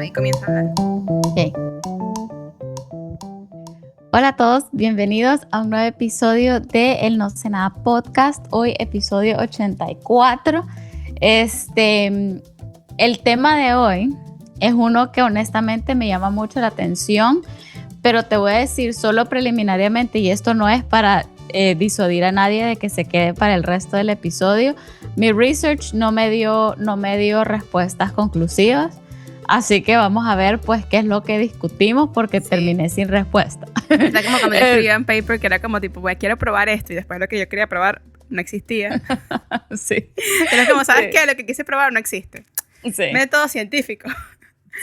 Ahí comienza a hablar. Okay. Hola a todos, bienvenidos a un nuevo episodio de El No Sé Nada Podcast. Hoy episodio 84. El tema de hoy es uno que honestamente me llama mucho la atención, pero te voy a decir solo preliminariamente, y esto no es para disuadir a nadie de que se quede para el resto del episodio. Mi research no me dio respuestas conclusivas. Así que vamos a ver pues qué es lo que discutimos porque terminé sin respuesta. Está como cuando yo escribía en paper que era como tipo, quiero probar esto y después lo que yo quería probar no existía. Sí. Pero es como, ¿sabes qué? Lo que quise probar no existe. Sí. Método científico.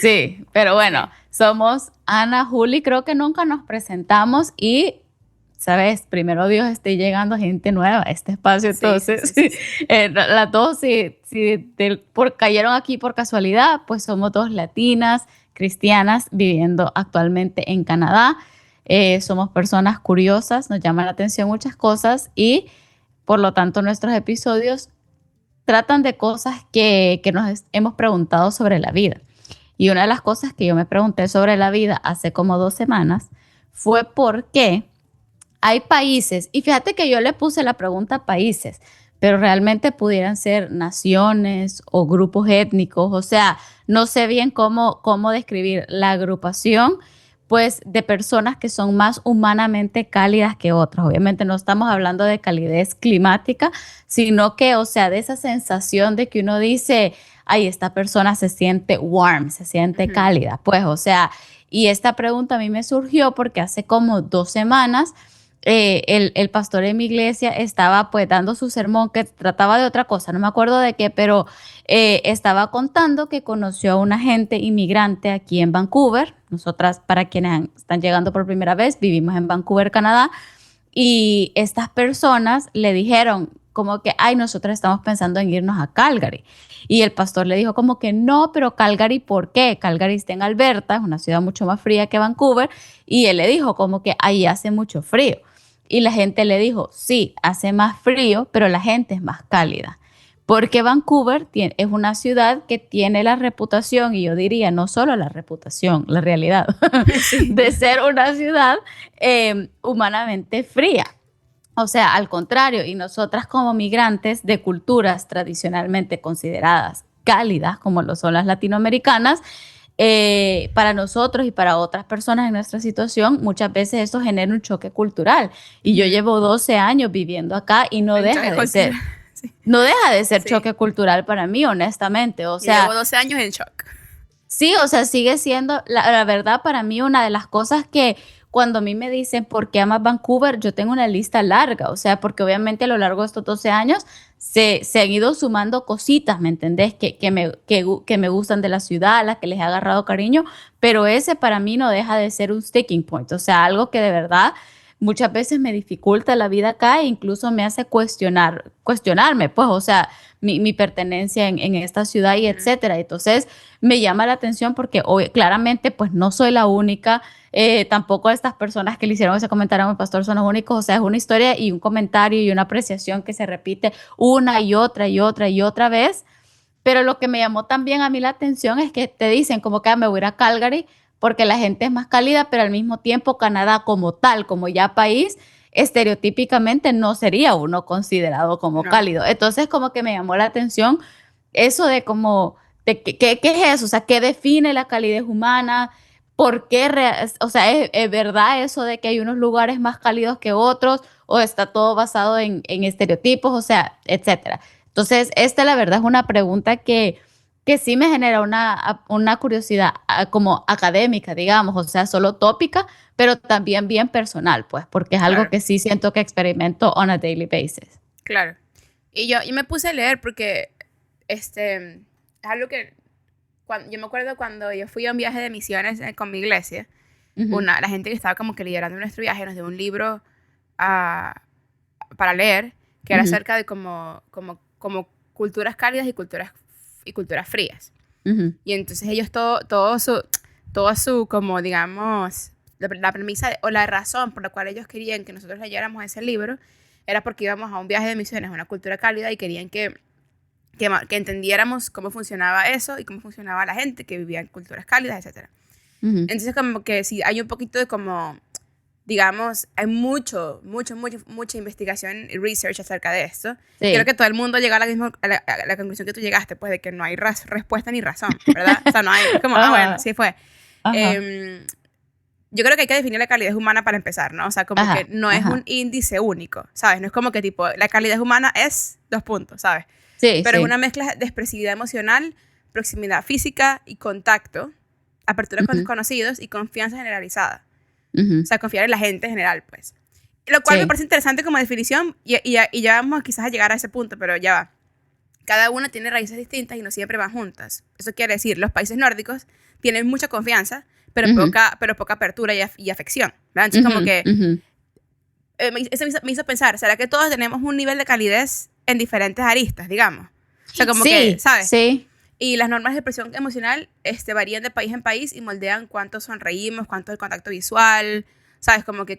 Sí, pero bueno, somos Ana, Juli, creo que nunca nos presentamos y, ¿sabes? Primero Dios, esté llegando gente nueva a este espacio, entonces, sí. Las dos, si cayeron aquí por casualidad, pues somos dos latinas, cristianas, viviendo actualmente en Canadá. Somos personas curiosas, nos llaman la atención muchas cosas y, por lo tanto, nuestros episodios tratan de cosas que nos hemos preguntado sobre la vida. Y una de las cosas que yo me pregunté sobre la vida hace como 2 semanas fue por qué hay países, y fíjate que yo le puse la pregunta países, pero realmente pudieran ser naciones o grupos étnicos, o sea, no sé bien cómo describir la agrupación, pues, de personas que son más humanamente cálidas que otras. Obviamente no estamos hablando de calidez climática, sino que, o sea, de esa sensación de que uno dice, ay, esta persona se siente warm, se siente cálida, pues, o sea, y esta pregunta a mí me surgió porque hace como 2 semanas el pastor de mi iglesia estaba pues dando su sermón que trataba de otra cosa, no me acuerdo de qué, pero estaba contando que conoció a una gente inmigrante aquí en Vancouver. Nosotras, para quienes están llegando por primera vez, vivimos en Vancouver, Canadá, y estas personas le dijeron como que, ay, nosotros estamos pensando en irnos a Calgary. Y el pastor le dijo como que no, pero Calgary, ¿por qué? Calgary está en Alberta, es una ciudad mucho más fría que Vancouver, y él le dijo como que ahí hace mucho frío. Y la gente le dijo, sí, hace más frío, pero la gente es más cálida. Porque Vancouver es una ciudad que tiene la reputación, y yo diría no solo la reputación, la realidad, de ser una ciudad humanamente fría. O sea, al contrario, y nosotras como migrantes de culturas tradicionalmente consideradas cálidas, como lo son las latinoamericanas, para nosotros y para otras personas en nuestra situación, muchas veces eso genera un choque cultural. Y yo llevo 12 años viviendo acá y no deja de ser. Sí. No deja de ser choque cultural para mí, honestamente. O sea, llevo 12 años en shock. Sí, o sea, sigue siendo, la verdad, para mí una de las cosas que cuando a mí me dicen por qué amas Vancouver, yo tengo una lista larga, o sea, porque obviamente a lo largo de estos 12 años se han ido sumando cositas, ¿me entendés? Que me gustan de la ciudad, a las que les he agarrado cariño, pero ese para mí no deja de ser un sticking point, o sea, algo que de verdad muchas veces me dificulta la vida acá e incluso me hace cuestionarme, pues, o sea, mi pertenencia en esta ciudad y etcétera. Entonces, me llama la atención porque hoy, claramente, pues, no soy la única, tampoco estas personas que le hicieron ese comentario a mi pastor son los únicos, o sea, es una historia y un comentario y una apreciación que se repite una y otra y otra y otra vez, pero lo que me llamó también a mí la atención es que te dicen como que me voy a ir a Calgary porque la gente es más cálida, pero al mismo tiempo Canadá como tal, como ya país, estereotípicamente no sería uno considerado como cálido. Entonces como que me llamó la atención eso de como, ¿qué es eso? O sea, ¿qué define la calidez humana? ¿Por qué? O sea, ¿es verdad eso de que hay unos lugares más cálidos que otros? ¿O está todo basado en estereotipos? O sea, etcétera. Entonces, la verdad es una pregunta que sí me genera una curiosidad como académica, digamos, o sea, solo tópica, pero también bien personal, pues, porque es algo que sí siento que experimento on a daily basis. Claro. Y yo me puse a leer porque es algo que yo me acuerdo cuando yo fui a un viaje de misiones con mi iglesia, la gente que estaba como que liderando nuestro viaje nos dio un libro para leer que era acerca de como culturas cálidas y culturas frías. Y entonces ellos todo su como digamos la premisa o la razón por la cual ellos querían que nosotros leyéramos ese libro era porque íbamos a un viaje de misiones a una cultura cálida y querían que que entendiéramos cómo funcionaba eso y cómo funcionaba la gente que vivía en culturas cálidas, etc. Entonces como que sí, hay un poquito de como, digamos, hay mucha investigación y research acerca de esto. Sí. Creo que todo el mundo llega a la conclusión que tú llegaste, pues, de que no hay respuesta ni razón, ¿verdad? O sea, no hay, es como, bueno, sí fue. Yo creo que hay que definir la calidez humana para empezar, ¿no? O sea, como que no es un índice único, ¿sabes? No es como que tipo, la calidez humana es 2 puntos, ¿sabes? Sí, pero es una mezcla de expresividad emocional, proximidad física y contacto, apertura con desconocidos y confianza generalizada. O sea, confiar en la gente en general, pues. Lo cual me parece interesante como definición y ya vamos quizás a llegar a ese punto, pero ya va. Cada una tiene raíces distintas y no siempre van juntas. Eso quiere decir, los países nórdicos tienen mucha confianza, pero poca apertura y afección, ¿verdad? Entonces, como que eso me hizo pensar, ¿será que todos tenemos un nivel de calidez en diferentes aristas, digamos? O sea, como que, ¿sabes? Sí. Y las normas de expresión emocional varían de país en país y moldean cuánto sonreímos, cuánto el contacto visual, ¿sabes? Como que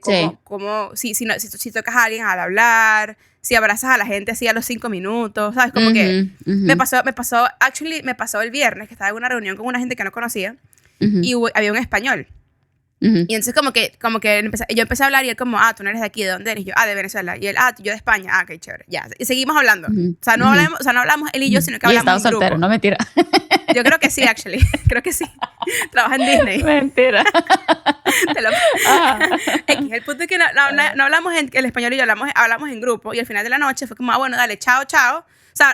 si tocas a alguien al hablar, si abrazas a la gente así a los 5 minutos, ¿sabes? Como que me pasó el viernes que estaba en una reunión con una gente que no conocía y había un español. Y entonces como que yo empecé a hablar y él como, tú no eres de aquí, ¿de dónde eres? Y yo, de Venezuela. Y él, yo de España. Qué chévere. Ya. Y seguimos hablando. O sea, no hablamos él y yo, sino que hablamos en grupo. Soltero, no mentira. Yo creo que sí, actually. Creo que sí. Trabaja en Disney. Mentira. El punto es que no hablamos el español y yo hablamos en grupo. Y al final de la noche fue como, bueno, dale, chao, chao. O sea,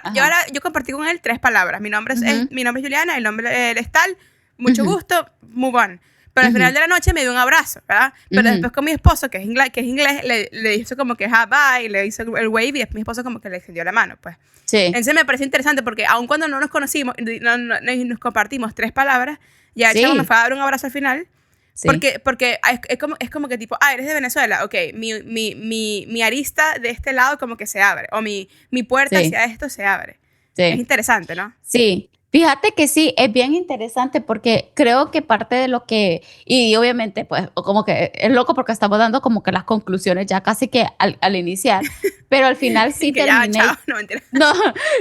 yo compartí con él 3 palabras. Mi nombre es Juliana, el nombre es tal. Mucho gusto, move on. Pero al final de la noche me dio un abrazo, ¿verdad? Pero después con mi esposo, que es inglés, le hizo como que bye, le hizo el wave y después mi esposo como que le extendió la mano, pues. Sí. Entonces me parece interesante porque aun cuando no nos conocimos, nos compartimos 3 palabras, ya el chavo me fue a dar un abrazo al final. Sí. Porque es como que tipo, eres de Venezuela, ok, mi arista de este lado como que se abre, o mi puerta hacia esto se abre. Sí. Es interesante, ¿no? Sí. Fíjate que sí, es bien interesante porque creo que parte de lo que, y obviamente pues como que es loco porque estamos dando como que las conclusiones ya casi que al iniciar, pero al final sí terminé,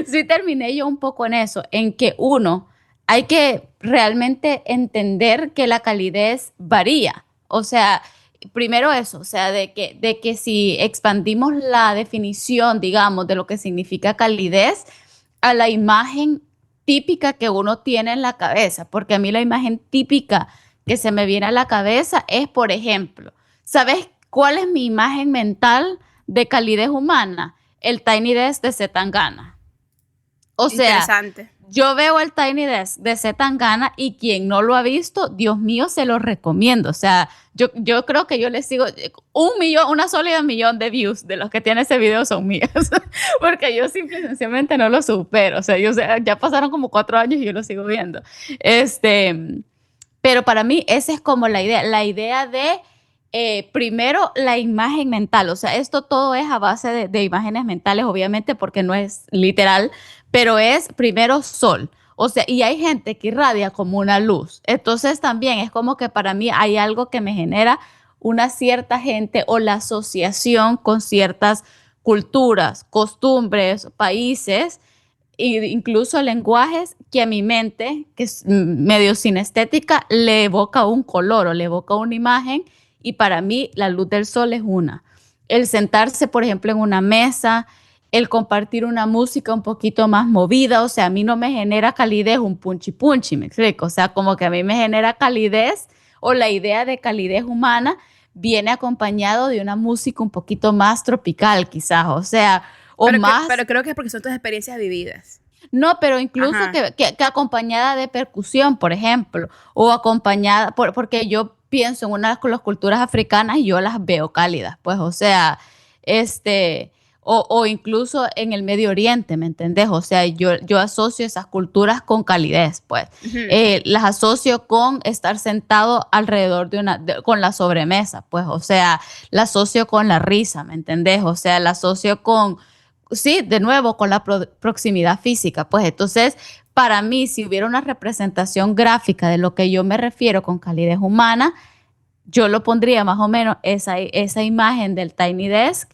sí terminé yo un poco en eso, en que hay que realmente entender que la calidez varía, o sea, primero eso, o sea, de que si expandimos la definición, digamos, de lo que significa calidez a la imagen típica que uno tiene en la cabeza, porque a mí la imagen típica que se me viene a la cabeza es, por ejemplo, ¿sabes cuál es mi imagen mental de calidez humana? El Tiny Desk de C. Tangana. O sea, yo veo el Tiny Desk de C. Tangana y quien no lo ha visto, Dios mío, se lo recomiendo. O sea, yo creo que yo le sigo 1 millón, una sólida millón de views de los que tiene ese video son míos. Porque yo sencillamente no lo supero. O sea, ya pasaron como 4 años y yo lo sigo viendo. Pero para mí esa es como la idea de primero la imagen mental. O sea, esto todo es a base de imágenes mentales, obviamente, porque no es literal, pero es primero sol. O sea, y hay gente que irradia como una luz. Entonces también es como que para mí hay algo que me genera una cierta gente o la asociación con ciertas culturas, costumbres, países e incluso lenguajes que a mi mente, que es medio sinestética, le evoca un color o le evoca una imagen y para mí la luz del sol es una. El sentarse, por ejemplo, en una mesa, el compartir una música un poquito más movida, o sea, a mí no me genera calidez un punchi punchi, me explico, o sea, como que a mí me genera calidez o la idea de calidez humana viene acompañado de una música un poquito más tropical quizás, o sea, pero creo que es porque son tus experiencias vividas. No, pero incluso que acompañada de percusión, por ejemplo, o acompañada, porque yo pienso en una de las culturas africanas y yo las veo cálidas, pues, o sea, o incluso en el Medio Oriente, ¿me entendés? O sea, yo asocio esas culturas con calidez, pues. Las asocio con estar sentado alrededor con la sobremesa, pues. O sea, la asocio con la risa, ¿me entendés? O sea, la asocio con, sí, de nuevo, con la proximidad física, pues. Entonces, para mí, si hubiera una representación gráfica de lo que yo me refiero con calidez humana, yo lo pondría más o menos esa imagen del Tiny Desk,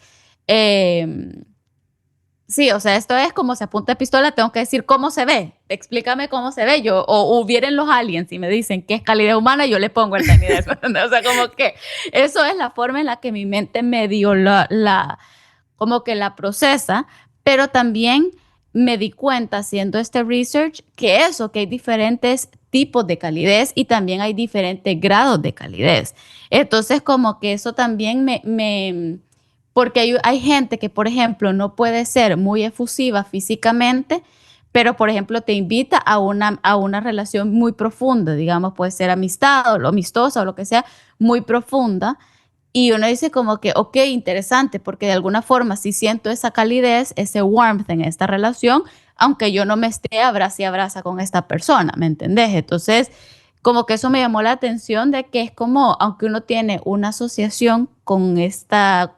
Sí, o sea, esto es como se apunta pistola, tengo que decir cómo se ve. Explícame cómo se ve. O vienen los aliens y me dicen qué es calidez humana, yo le pongo el tiny desk. O sea, como que eso es la forma en la que mi mente medio como que la procesa, pero también me di cuenta haciendo este research que hay diferentes tipos de calidez y también hay diferentes grados de calidez. Entonces, como que eso también porque hay gente que, por ejemplo, no puede ser muy efusiva físicamente, pero, por ejemplo, te invita a una relación muy profunda, digamos, puede ser amistad o lo amistosa o lo que sea, muy profunda. Y uno dice como que, ok, interesante, porque de alguna forma sí siento esa calidez, ese warmth en esta relación, aunque yo no me esté abraza y abraza con esta persona, ¿me entendés? Entonces, como que eso me llamó la atención de que es como, aunque uno tiene una asociación con esta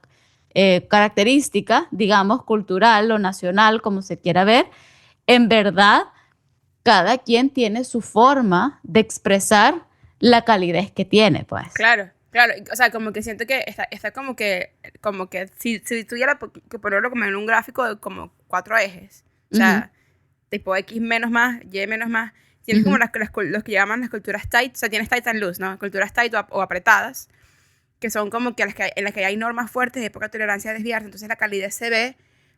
característica, digamos, cultural o nacional, como se quiera ver, en verdad, cada quien tiene su forma de expresar la calidez que tiene, pues. Claro, claro. O sea, como que siento que está como que si tuviera que ponerlo como en un gráfico de como 4 ejes, o sea, tipo X menos más, Y menos más, tienes como los que llaman las culturas tight, o sea, tienes tight and loose, ¿no? Culturas tight o apretadas, que son como que en las que hay normas fuertes de poca tolerancia a desviarse, entonces la calidez se ve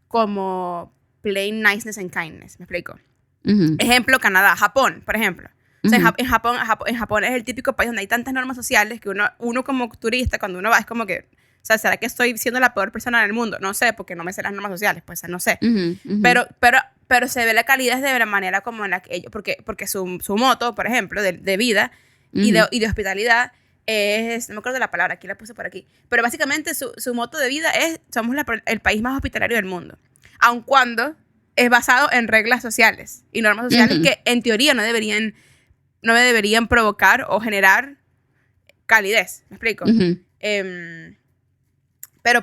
como plain niceness and kindness, ¿me explico? Ejemplo, Canadá, Japón, por ejemplo. O sea, en Japón es el típico país donde hay tantas normas sociales que uno como turista, cuando uno va, es como que, o sea, ¿será que estoy siendo la peor persona del mundo? No sé, porque no me sé las normas sociales, pues no sé. Pero se ve la calidez de la manera como en la que ellos, porque su moto, por ejemplo, de vida y de hospitalidad es, no me acuerdo de la palabra, aquí la puse por aquí, pero básicamente su moto de vida es, somos el país más hospitalario del mundo, aun cuando es basado en reglas sociales y normas sociales que en teoría no me deberían provocar o generar calidez, ¿me explico? Pero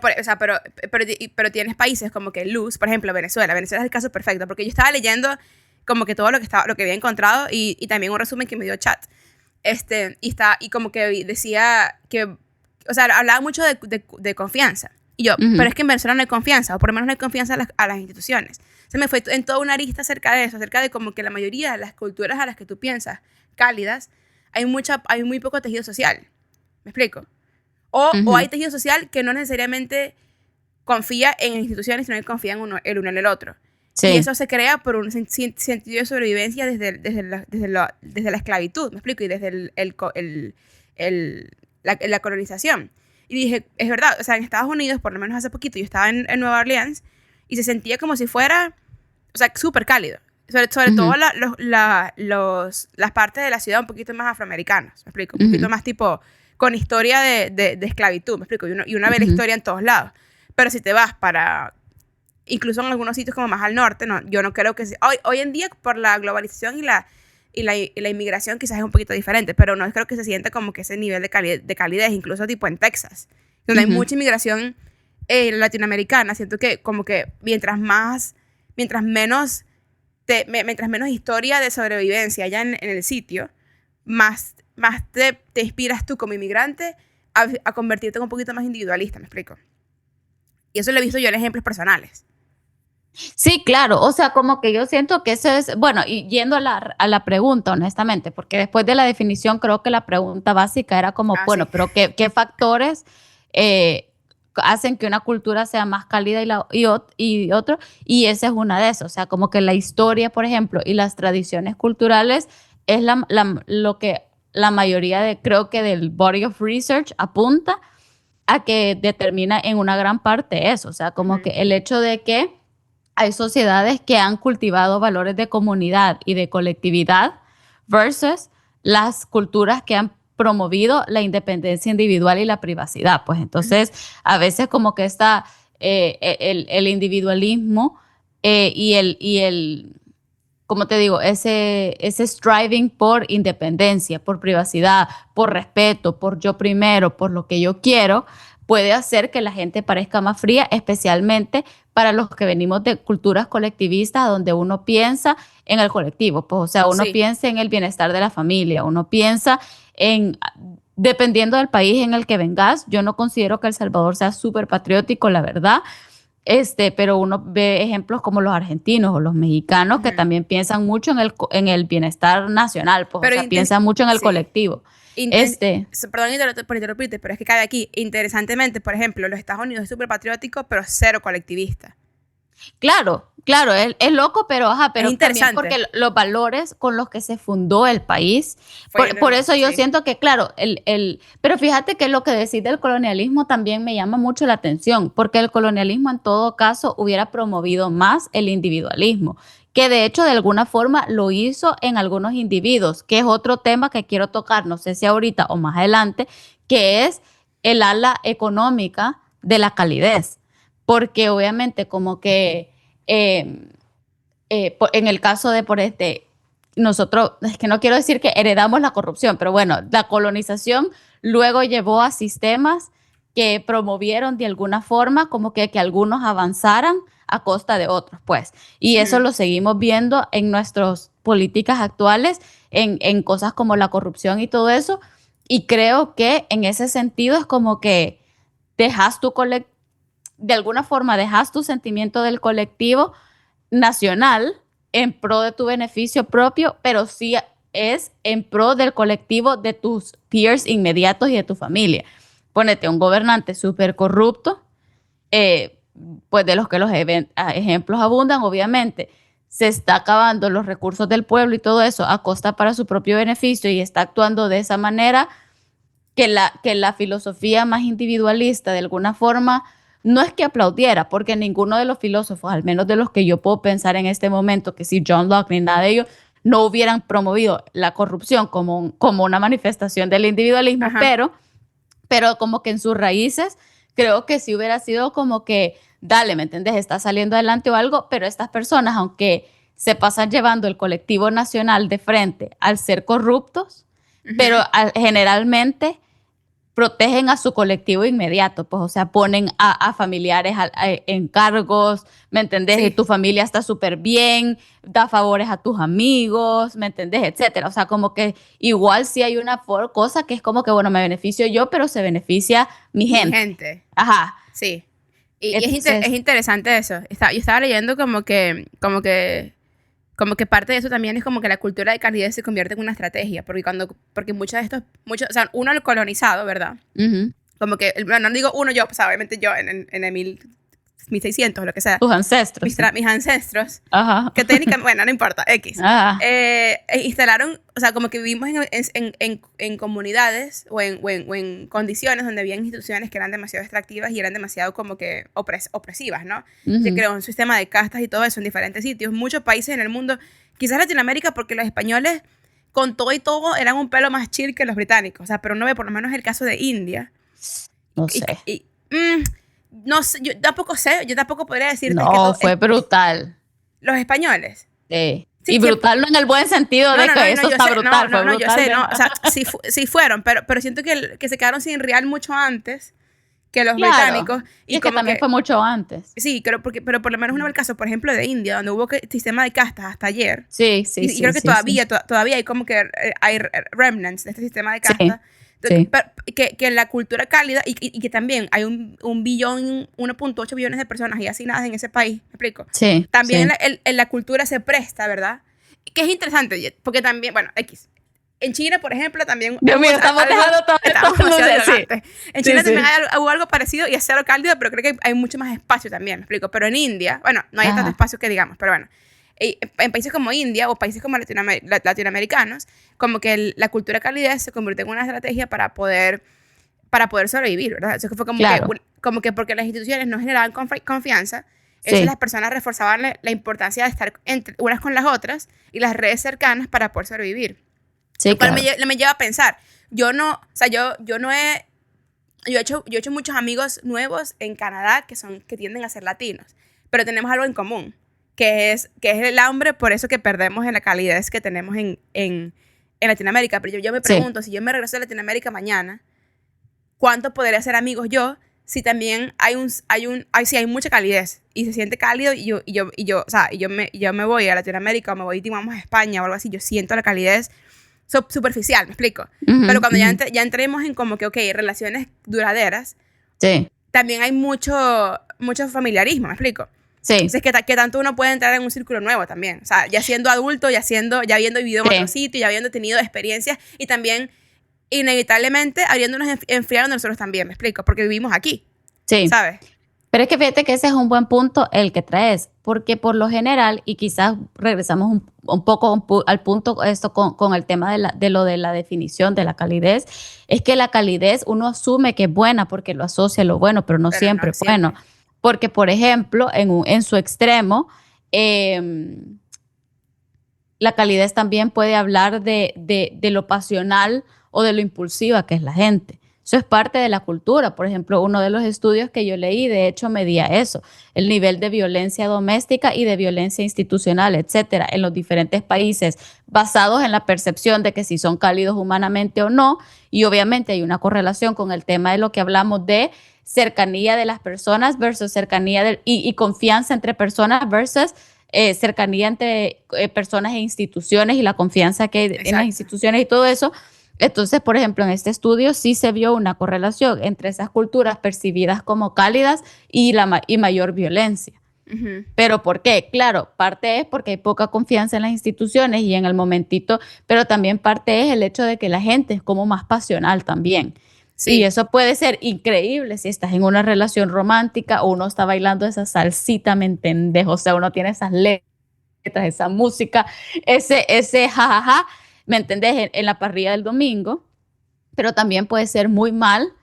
tienes países como que Luz, por ejemplo, Venezuela es el caso perfecto, porque yo estaba leyendo como que todo lo que había encontrado y también un resumen que me dio Chat, y como que decía que, o sea, hablaba mucho de confianza, y yo, pero es que en Venezuela no hay confianza, o por lo menos no hay confianza a las instituciones. Se me fue en toda una arista acerca de eso, acerca de como que la mayoría de las culturas a las que tú piensas cálidas, hay muy poco tejido social. ¿Me explico? O hay tejido social que no necesariamente confía en instituciones, sino que confía el uno en el otro. Sí. Y eso se crea por un sentido de sobrevivencia desde la esclavitud, ¿me explico? Y desde la colonización. Y dije, es verdad, o sea, en Estados Unidos, por lo menos hace poquito, yo estaba en Nueva Orleans y se sentía como si fuera, o sea, súper cálido. Sobre todo las partes de la ciudad un poquito más afroamericanas, ¿me explico? Un poquito más tipo, con historia de esclavitud, ¿me explico? Y uno ve la historia en todos lados. Pero si te vas incluso en algunos sitios como más al norte, no, yo no creo que hoy en día, por la globalización y la inmigración, quizás es un poquito diferente, pero no creo que se sienta como que ese nivel de calidez, incluso tipo en Texas, donde hay mucha inmigración latinoamericana. Siento que como que mientras menos historia de sobrevivencia haya en el sitio, más te inspiras tú como inmigrante a convertirte en un poquito más individualista, ¿me explico? Y eso lo he visto yo en ejemplos personales. Sí, claro, o sea, como que yo siento que eso es, bueno, y yendo a la pregunta, honestamente, porque después de la definición creo que la pregunta básica era como, bueno, sí. Pero ¿qué factores hacen que una cultura sea más cálida y otro? Y esa es una de esas, o sea, como que la historia, por ejemplo, y las tradiciones culturales es lo que la mayoría creo que del body of research apunta a que determina en una gran parte eso, o sea, como que el hecho de que hay sociedades que han cultivado valores de comunidad y de colectividad versus las culturas que han promovido la independencia individual y la privacidad. Pues entonces, a veces como que está el individualismo y el, como te digo, ese striving por independencia, por privacidad, por respeto, por yo primero, por lo que yo quiero, puede hacer que la gente parezca más fría, especialmente para los que venimos de culturas colectivistas donde uno piensa en el colectivo, pues, o sea, uno piensa en el bienestar de la familia, uno piensa en, dependiendo del país en el que vengas, yo no considero que El Salvador sea súper patriótico, la verdad, pero uno ve ejemplos como los argentinos o los mexicanos que también piensan mucho en el bienestar nacional, pues, pero o sea, piensan mucho en el colectivo. Perdón por interrumpirte, pero es que cabe aquí, interesantemente, por ejemplo, los Estados Unidos es súper patriótico, pero cero colectivista. Claro, es loco, pero es también porque los valores con los que se fundó el país, por eso yo siento que, claro, pero fíjate que lo que decís del colonialismo también me llama mucho la atención, porque el colonialismo en todo caso hubiera promovido más el individualismo, que de hecho de alguna forma lo hizo en algunos individuos, que es otro tema que quiero tocar, no sé si ahorita o más adelante, que es el ala económica de la calidez. Porque obviamente como que en el caso de nosotros, es que no quiero decir que heredamos la corrupción, pero bueno, la colonización luego llevó a sistemas que promovieron de alguna forma como que algunos avanzaran a costa de otros, pues. Y eso lo seguimos viendo en nuestras políticas actuales, en cosas como la corrupción y todo eso. Y creo que en ese sentido es como que de alguna forma dejas tu sentimiento del colectivo nacional en pro de tu beneficio propio, pero sí es en pro del colectivo de tus peers inmediatos y de tu familia. Ponete un gobernante súper corrupto, pues de los que los ejemplos abundan, obviamente. Se está acabando los recursos del pueblo y todo eso a costa para su propio beneficio y está actuando de esa manera que la filosofía más individualista de alguna forma no es que aplaudiera, porque ninguno de los filósofos, al menos de los que yo puedo pensar en este momento, que si John Locke ni nada de ellos, no hubieran promovido la corrupción como una manifestación del individualismo, pero como que en sus raíces creo que sí hubiera sido como que, dale, ¿me entendés? Está saliendo adelante o algo, pero estas personas, aunque se pasan llevando el colectivo nacional de frente al ser corruptos, pero generalmente protegen a su colectivo inmediato, pues, o sea, ponen a familiares en cargos, ¿me entendés? Sí. Y tu familia está súper bien, da favores a tus amigos, ¿me entendés? Etcétera. O sea, como que igual sí hay una cosa que es como que, bueno, me beneficio yo, pero se beneficia mi gente. Ajá. Sí. Y es interesante eso. Yo estaba leyendo como que parte de eso también es como que la cultura de calidez se convierte en una estrategia, porque muchos de estos, o sea, uno el colonizado, ¿verdad? Como que, bueno, no digo uno yo, pues obviamente yo en el 1600 o lo que sea. Tus ancestros. Mis ancestros. Ajá. Que técnicamente, bueno, no importa, X. Instalaron, o sea, como que vivimos en comunidades o en condiciones donde había instituciones que eran demasiado extractivas y eran demasiado como que opresivas, ¿no? Se creó un sistema de castas y todo eso en diferentes sitios. Muchos países en el mundo, quizás Latinoamérica, porque los españoles con todo y todo eran un pelo más chill que los británicos. O sea, pero uno ve por lo menos el caso de India. No sé. No sé, yo tampoco podría decirte no, fue brutal. ¿Los españoles? Sí. Y brutal no en el buen sentido de que eso está brutal. No, yo sé, no, o sea, sí fueron, pero siento que se quedaron sin real mucho antes que los británicos. Y es que también fue mucho antes. Sí, pero por lo menos uno ve el caso, por ejemplo, de India, donde hubo sistema de castas hasta ayer. Sí. Y creo que todavía hay como que hay remnants de este sistema de castas. Sí. Que la cultura cálida y que también hay 1.8 billones de personas y hacinadas en ese país, ¿me explico? Sí. También la cultura se presta, ¿verdad? Que es interesante, porque también, bueno, X. En China, por ejemplo, también... Dios mío, estamos dejando todo esto. En China también hubo algo parecido y es cero cálido, pero creo que hay mucho más espacio también, ¿me explico? Pero en India, bueno, no hay tanto espacio que digamos, pero bueno. En países como India o países como latinoamericanos, como que la cultura calidez se convirtió en una estrategia para poder sobrevivir, ¿verdad? Eso fue como que porque las instituciones no generaban confianza, las personas reforzaban la importancia de estar unas con las otras y las redes cercanas para poder sobrevivir. Sí, lo cual me lleva a pensar, yo he hecho muchos amigos nuevos en Canadá que tienden a ser latinos, pero tenemos algo en común. Que es el hambre, por eso que perdemos en la calidez que tenemos en Latinoamérica. Pero yo me pregunto, si yo me regreso a Latinoamérica mañana, ¿cuánto podría hacer amigos yo si también hay mucha calidez y se siente cálido y yo me voy a Latinoamérica o me voy, vamos a España o algo así, yo siento la calidez superficial, ¿me explico? Pero cuando ya entremos en como que, relaciones duraderas, también hay mucho mucho familiarismo, ¿me explico? Sí. Entonces, que tanto uno puede entrar en un círculo nuevo también. O sea, ya siendo adulto, ya habiendo vivido en otro sitio, ya habiendo tenido experiencias y también, inevitablemente, habiéndonos enfriado nosotros también, ¿me explico? Porque vivimos aquí, ¿sabes? Pero es que fíjate que ese es un buen punto el que traes, porque por lo general, y quizás regresamos un poco al punto esto con el tema de lo de la definición de la calidez, es que la calidez uno asume que es buena porque lo asocia a lo bueno, pero no siempre es bueno. Porque, por ejemplo, en su extremo, la calidez también puede hablar de lo pasional o de lo impulsiva que es la gente. Eso es parte de la cultura. Por ejemplo, uno de los estudios que yo leí, de hecho, medía eso, el nivel de violencia doméstica y de violencia institucional, etcétera, en los diferentes países, basados en la percepción de que si son cálidos humanamente o no. Y obviamente hay una correlación con el tema de lo que hablamos de cercanía de las personas versus cercanía y confianza entre personas versus cercanía entre personas e instituciones y la confianza que hay en las instituciones y todo eso. Entonces, por ejemplo, en este estudio sí se vio una correlación entre esas culturas percibidas como cálidas y mayor violencia. Uh-huh. ¿Pero por qué? Claro, parte es porque hay poca confianza en las instituciones y en el momentito, pero también parte es el hecho de que la gente es como más pasional también. Sí. Y eso puede ser increíble si estás en una relación romántica o uno está bailando esa salsita, ¿me entendés? O sea, uno tiene esas letras, esa música, ese jajaja, ¿me entendés? En la parrilla del domingo, pero también puede ser muy mal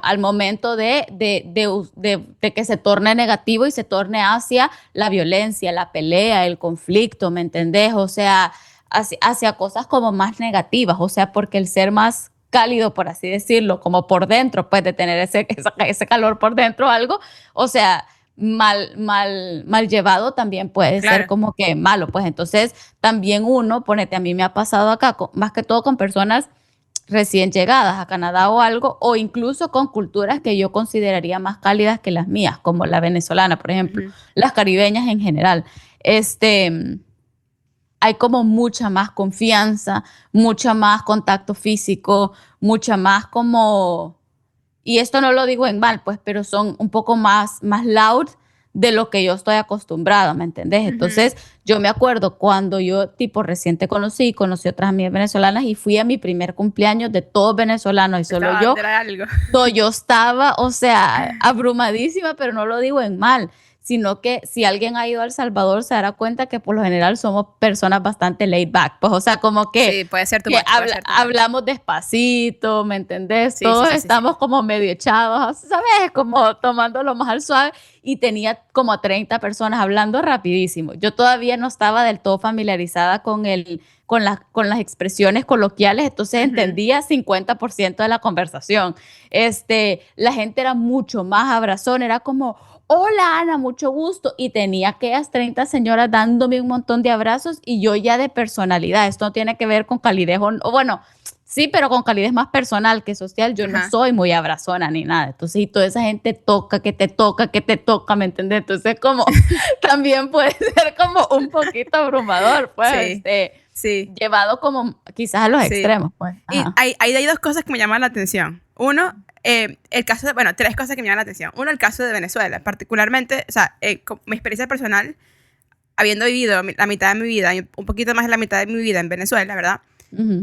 al momento de que se torne negativo y se torne hacia la violencia, la pelea, el conflicto, ¿me entendés? O sea, hacia cosas como más negativas, o sea, porque el ser más cálido, por así decirlo, como por dentro, pues de tener ese calor por dentro o algo, o sea, mal llevado también puede ser como que malo, pues entonces también uno, ponete, a mí me ha pasado acá, más que todo con personas recién llegadas a Canadá o algo, o incluso con culturas que yo consideraría más cálidas que las mías, como la venezolana, por ejemplo, las caribeñas en general. Hay como mucha más confianza, mucha más contacto físico, mucha más como, y esto no lo digo en mal, pues, pero son un poco más loud de lo que yo estoy acostumbrada, ¿me entendés? Entonces, yo me acuerdo cuando yo, recién te conocí otras amigas venezolanas y fui a mi primer cumpleaños de todos venezolanos y solo yo estaba, o sea, abrumadísima, pero no lo digo en mal, sino que si alguien ha ido a El Salvador se dará cuenta que por lo general somos personas bastante laid back, pues, o sea, como que, sí, puede ser hablamos despacito, ¿me entendés? Sí, todos estamos como medio echados, ¿sabes? Como tomándolo más al suave, y tenía como 30 personas hablando rapidísimo. Yo todavía no estaba del todo familiarizada con las expresiones coloquiales, entonces entendía 50% de la conversación. La gente era mucho más abrazón, era como, hola Ana, mucho gusto, y tenía aquellas 30 señoras dándome un montón de abrazos y yo ya de personalidad, esto no tiene que ver con calidez, o bueno, sí, pero con calidez más personal que social, yo no soy muy abrazona ni nada, entonces y toda esa gente que te toca, ¿me entiendes? Entonces como también puede ser como un poquito abrumador, pues, llevado como quizás a los extremos, pues. Ajá. Y hay dos cosas que me llaman la atención. Uno, el caso de, tres cosas que me llaman la atención. Uno, el caso de Venezuela, particularmente, o sea, mi experiencia personal, habiendo vivido la mitad de mi vida, un poquito más de la mitad de mi vida en Venezuela, ¿verdad? Uh-huh.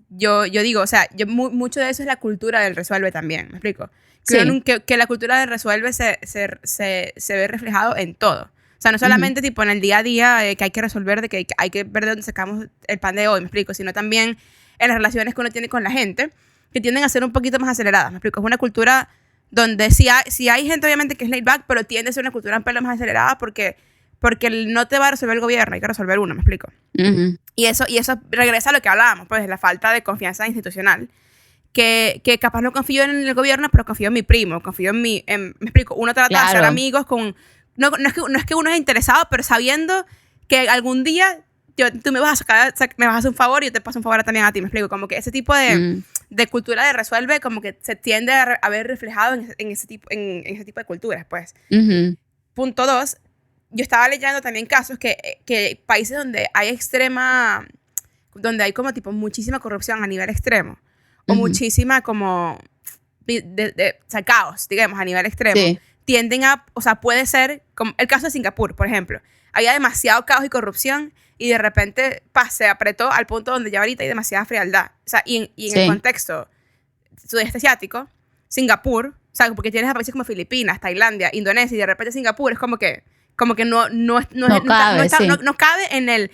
Yo digo, o sea, mucho de eso es la cultura del resuelve también, ¿me explico? Que la cultura del resuelve se ve reflejado en todo. O sea, no solamente tipo en el día a día que hay que resolver, de que hay que ver de dónde sacamos el pan de hoy, ¿me explico? Sino también en las relaciones que uno tiene con la gente, que tienden a ser un poquito más aceleradas, ¿me explico? Es una cultura donde sí hay gente obviamente que es laid back, pero tiende a ser una cultura un pelo más acelerada porque no te va a resolver el gobierno, hay que resolver uno, ¿me explico? Uh-huh. Y eso regresa a lo que hablábamos, pues, la falta de confianza institucional, que capaz no confío en el gobierno, pero confío en mi primo, confío me explico, uno trata de hacer amigos con, no es que uno es interesado, pero sabiendo que algún día tú me vas a hacer un favor y yo te paso un favor también a ti, me explico, como que ese tipo de cultura de resuelve como que se tiende a ver reflejado en ese tipo de culturas, pues. Uh-huh. Punto 2, yo estaba leyendo también casos que países donde hay como tipo muchísima corrupción a nivel extremo, o muchísima como, o sea, caos, digamos, a nivel extremo, tienden a, o sea, puede ser, como el caso de Singapur, por ejemplo, había demasiado caos y corrupción y de repente se apretó al punto donde ya ahorita hay demasiada frialdad. O sea, y en el contexto sudeste asiático, Singapur, o sea, porque tienes a países como Filipinas, Tailandia, Indonesia, y de repente Singapur es como que no cabe en el...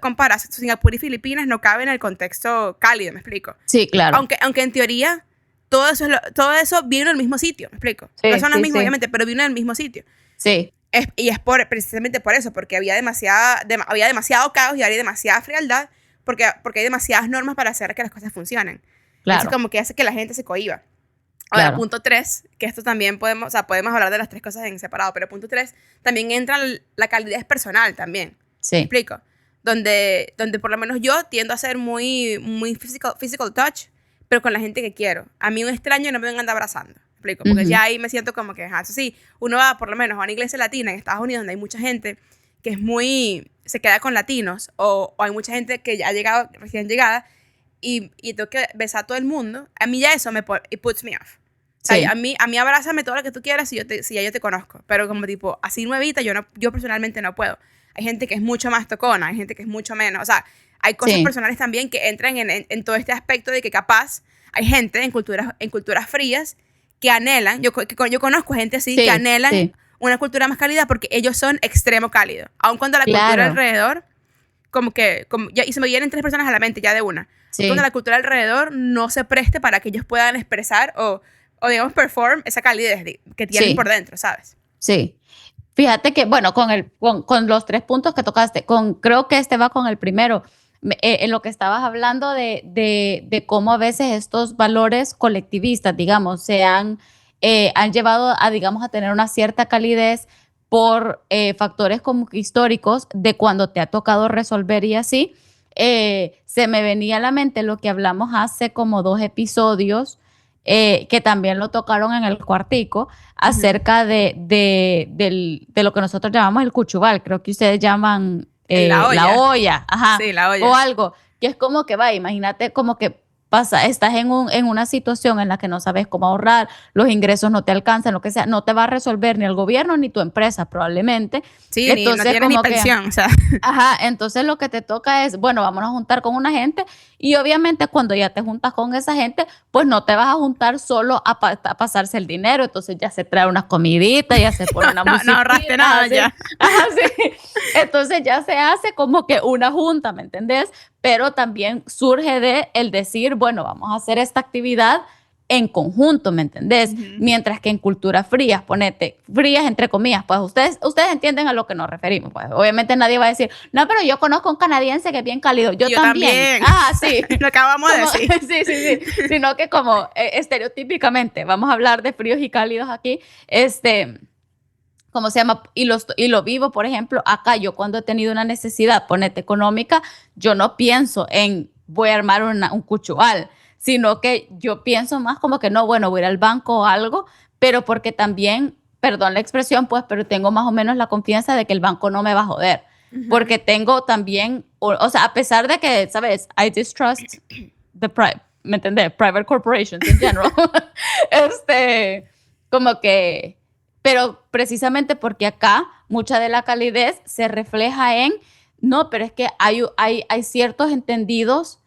comparas Singapur y Filipinas, no cabe en el contexto cálido, ¿me explico? Sí, claro. Aunque en teoría todo eso vino del mismo sitio, ¿me explico? Sí, no son los mismos, obviamente, pero vino del mismo sitio. Sí. Y es precisamente por eso, porque había demasiado caos y había demasiada frialdad, porque hay demasiadas normas para hacer que las cosas funcionen. Claro. Eso como que hace que la gente se cohíba. Ahora, punto 3, que esto también podemos hablar de las 3 cosas en separado, pero punto 3, también entra la calidez personal también. Sí. ¿Me explico? Donde por lo menos yo tiendo a ser muy physical touch, pero con la gente que quiero. A mí un extraño no me venga a andar abrazando. ¿Me explico? Porque ya ahí me siento como que, eso sí, uno va por lo menos a una iglesia latina en Estados Unidos donde hay mucha gente que se queda con latinos, o hay mucha gente que ya ha llegado, recién llegada, y tengo que besar a todo el mundo. A mí ya eso it puts me off. O sea, a mí abrázame todo lo que tú quieras si ya yo te conozco. Pero como tipo, así nuevita, yo personalmente no puedo. Hay gente que es mucho más tocona, hay gente que es mucho menos. O sea, hay cosas personales también que entran en todo este aspecto de que capaz hay gente en culturas frías que anhelan, yo conozco gente así que anhelan una cultura más cálida porque ellos son extremo cálidos. Aun cuando la cultura alrededor, y se me vienen 3 personas a la mente ya de una. Cuando la cultura alrededor no se preste para que ellos puedan expresar o digamos, perform esa calidez que tienen por dentro, ¿sabes? Sí. Fíjate que, bueno, con los 3 puntos que tocaste, creo que va con el primero, en lo que estabas hablando de cómo a veces estos valores colectivistas, digamos, han llevado a tener una cierta calidez por factores como históricos de cuando te ha tocado resolver y así. Se me venía a la mente lo que hablamos hace como 2 episodios, que también lo tocaron en el cuartico, acerca de lo que nosotros llamamos el cuchubal, creo que ustedes llaman la olla, ajá, sí, la olla, o algo, que es como que imagínate como que estás en una situación en la que no sabes cómo ahorrar, los ingresos no te alcanzan, lo que sea, no te va a resolver ni el gobierno ni tu empresa probablemente. Sí, entonces, no tienes ni pensión, o sea. Ajá, entonces lo que te toca es, bueno, vámonos a juntar con una gente, y obviamente cuando ya te juntas con esa gente, pues no te vas a juntar solo a pasarse el dinero, entonces ya se trae unas comiditas, ya se pone una música. No ahorraste nada así. ya. Ajá, sí. Entonces ya se hace como que una junta, ¿me entendés? Pero también surge de el decir, bueno, vamos a hacer esta actividad en conjunto, ¿me entendés? Mientras que en culturas frías, ponete, frías entre comillas, pues ustedes entienden a lo que nos referimos. Pues obviamente nadie va a decir, no, pero yo conozco un canadiense que es bien cálido. Yo también. Ah, sí. Lo acabamos de decir. Sí. Sino que como estereotípicamente, vamos a hablar de fríos y cálidos aquí, ¿cómo se llama? Y lo vivo, por ejemplo, acá yo cuando he tenido una necesidad, ponete económica, yo no pienso en voy a armar un cuchubal, sino que yo pienso más como que no, bueno, voy a ir al banco o algo, pero porque también, perdón la expresión, pues, pero tengo más o menos la confianza de que el banco no me va a joder, porque tengo también, o sea, a pesar de que, ¿sabes? I distrust ¿me entendés? Private corporations in general. Como que, pero precisamente porque acá mucha de la calidez se refleja en, no, pero es que hay ciertos entendidos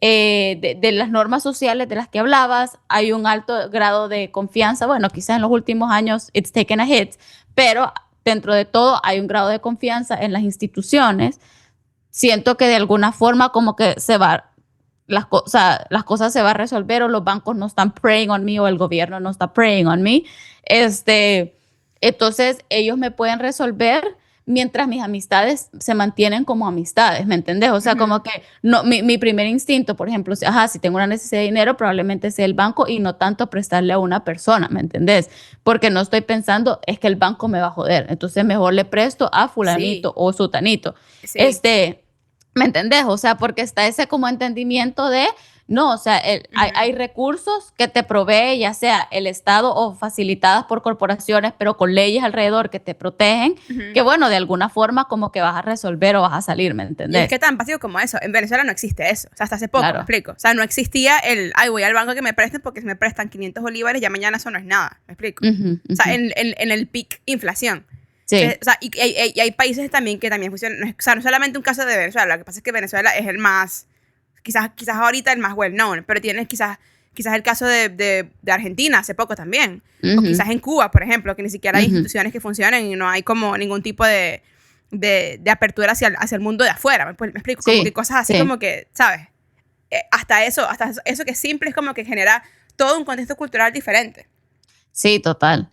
de las normas sociales de las que hablabas, hay un alto grado de confianza, bueno, quizás en los últimos años it's taken a hit, pero dentro de todo hay un grado de confianza en las instituciones. Siento que de alguna forma como que las cosas se van a resolver, o los bancos no están preying on me, o el gobierno no está preying on me. Entonces ellos me pueden resolver mientras mis amistades se mantienen como amistades, ¿me entendés? O sea, como que no, mi primer instinto, por ejemplo, si tengo una necesidad de dinero, probablemente sea el banco y no tanto prestarle a una persona, ¿me entendés? Porque no estoy pensando, es que el banco me va a joder, entonces mejor le presto a fulanito o sutanito. Sí. ¿Me entendés? O sea, porque está ese como entendimiento de No, o sea, hay recursos que te provee ya sea el Estado o facilitadas por corporaciones, pero con leyes alrededor que te protegen, que bueno, de alguna forma como que vas a resolver o vas a salir, ¿me entendés? Y es que tan básico como eso. En Venezuela no existe eso. O sea, hasta hace poco, me explico. O sea, no existía ay, voy al banco que me presten porque si me prestan 500 bolívares, ya mañana eso no es nada, me explico. O sea, en el peak inflación. Sí. O sea, y hay países también que también funcionan. O sea, no solamente un caso de Venezuela. Lo que pasa es que Venezuela es el más... Quizás ahorita el más well known, pero tienes quizás el caso de Argentina hace poco también. O quizás en Cuba, por ejemplo, que ni siquiera hay instituciones que funcionen y no hay como ningún tipo de apertura hacia el mundo de afuera. ¿Me explico? Sí, como que cosas así como que, ¿sabes? Hasta eso que es simple es como que genera todo un contexto cultural diferente. Sí, total.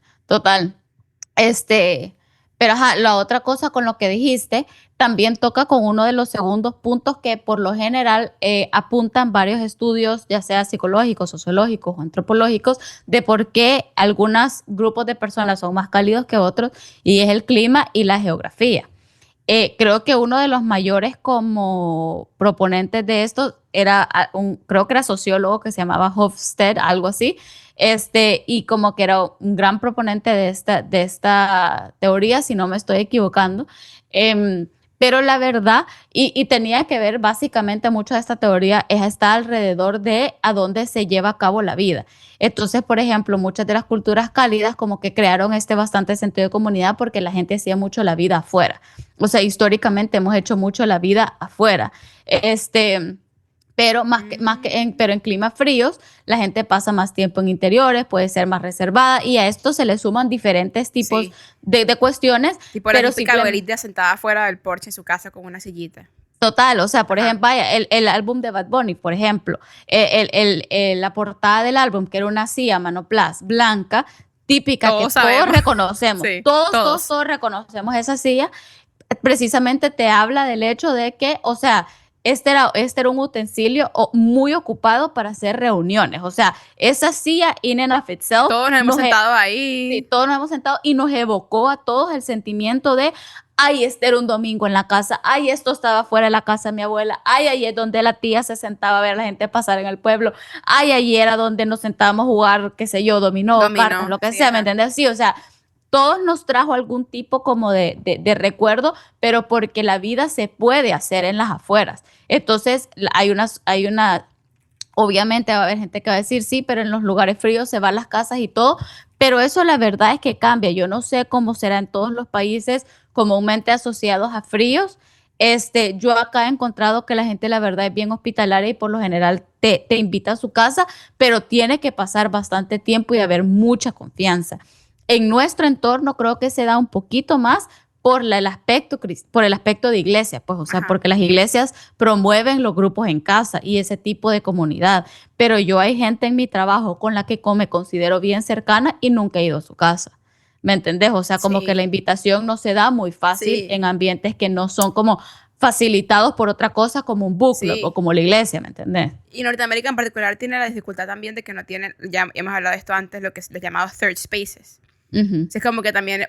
Pero la otra cosa con lo que dijiste, también toca con uno de los segundos puntos que por lo general apuntan varios estudios, ya sea psicológicos, sociológicos o antropológicos, de por qué algunos grupos de personas son más cálidos que otros, y es el clima y la geografía. Creo que uno de los mayores como proponentes de esto creo que era sociólogo que se llamaba Hofstede, algo así, y como que era un gran proponente de esta teoría, si no me estoy equivocando. Pero la verdad, y tenía que ver básicamente mucho de esta teoría, está alrededor de a dónde se lleva a cabo la vida. Entonces, por ejemplo, muchas de las culturas cálidas como que crearon bastante sentido de comunidad porque la gente hacía mucho la vida afuera. O sea, históricamente hemos hecho mucho la vida afuera. Pero pero en climas fríos, la gente pasa más tiempo en interiores, puede ser más reservada, y a esto se le suman diferentes tipos de cuestiones. Tipo la típica abuelita sentada afuera del porche en su casa con una sillita. Total, o sea, por ejemplo, vaya, el álbum de Bad Bunny, por ejemplo, la portada del álbum, que era una silla Manoplas blanca, típica, todos reconocemos. Sí, todos reconocemos esa silla. Precisamente te habla del hecho de que, o sea, este era un utensilio muy ocupado para hacer reuniones. O sea, esa silla in and of itself. Todos nos hemos sentado ahí. Sí, todos nos hemos sentado y nos evocó a todos el sentimiento de, ay, era un domingo en la casa, ay, esto estaba fuera de la casa de mi abuela, ay, ahí es donde la tía se sentaba a ver a la gente pasar en el pueblo, ay, ahí era donde nos sentábamos a jugar, qué sé yo, dominó, cartas, lo que sea, ¿me entendés? Sí, o sea, todos nos trajo algún tipo como de recuerdo, pero porque la vida se puede hacer en las afueras. Entonces, obviamente va a haber gente que va a decir, sí, pero en los lugares fríos se van las casas y todo, pero eso la verdad es que cambia. Yo no sé cómo será en todos los países comúnmente asociados a fríos. Yo acá he encontrado que la gente la verdad es bien hospitalaria y por lo general te invita a su casa, pero tiene que pasar bastante tiempo y haber mucha confianza. En nuestro entorno creo que se da un poquito más por el aspecto de iglesia, pues, o sea, porque las iglesias promueven los grupos en casa y ese tipo de comunidad. Pero yo hay gente en mi trabajo con la que me considero bien cercana y nunca he ido a su casa. ¿Me entendés? O sea, como que la invitación no se da muy fácil en ambientes que no son como facilitados por otra cosa como un book club o como la iglesia, ¿me entendés? Y Norteamérica en particular tiene la dificultad también de que no tienen, ya hemos hablado de esto antes, lo que es los llamados third spaces. Es como que también,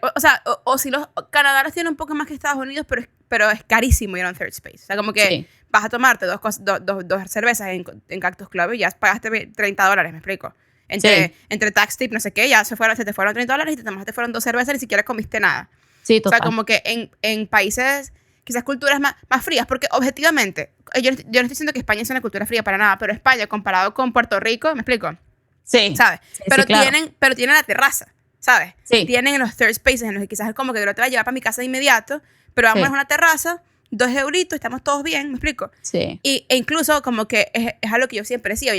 o si Canadá los tiene un poco más que Estados Unidos, pero es carísimo ir a un third space. O sea, como que vas a tomarte dos cervezas en Cactus Club y ya pagaste $30, me explico. Entre tax tip, no sé qué, ya se te fueron $30 y te fueron 2 cervezas y ni siquiera comiste nada. Sí, total. O sea, como que en países, quizás culturas más frías, porque objetivamente, yo no estoy diciendo que España es una cultura fría para nada, pero España comparado con Puerto Rico, ¿me explico? Sí. ¿Sabes? Sí, pero claro. tienen la terraza, ¿sabes? Sí. Tienen los third spaces en los que quizás es como que yo lo te voy a llevar para mi casa de inmediato, pero vamos a una terraza, 2 euritos, estamos todos bien, ¿me explico? Sí. E incluso como que es algo que yo siempre decía,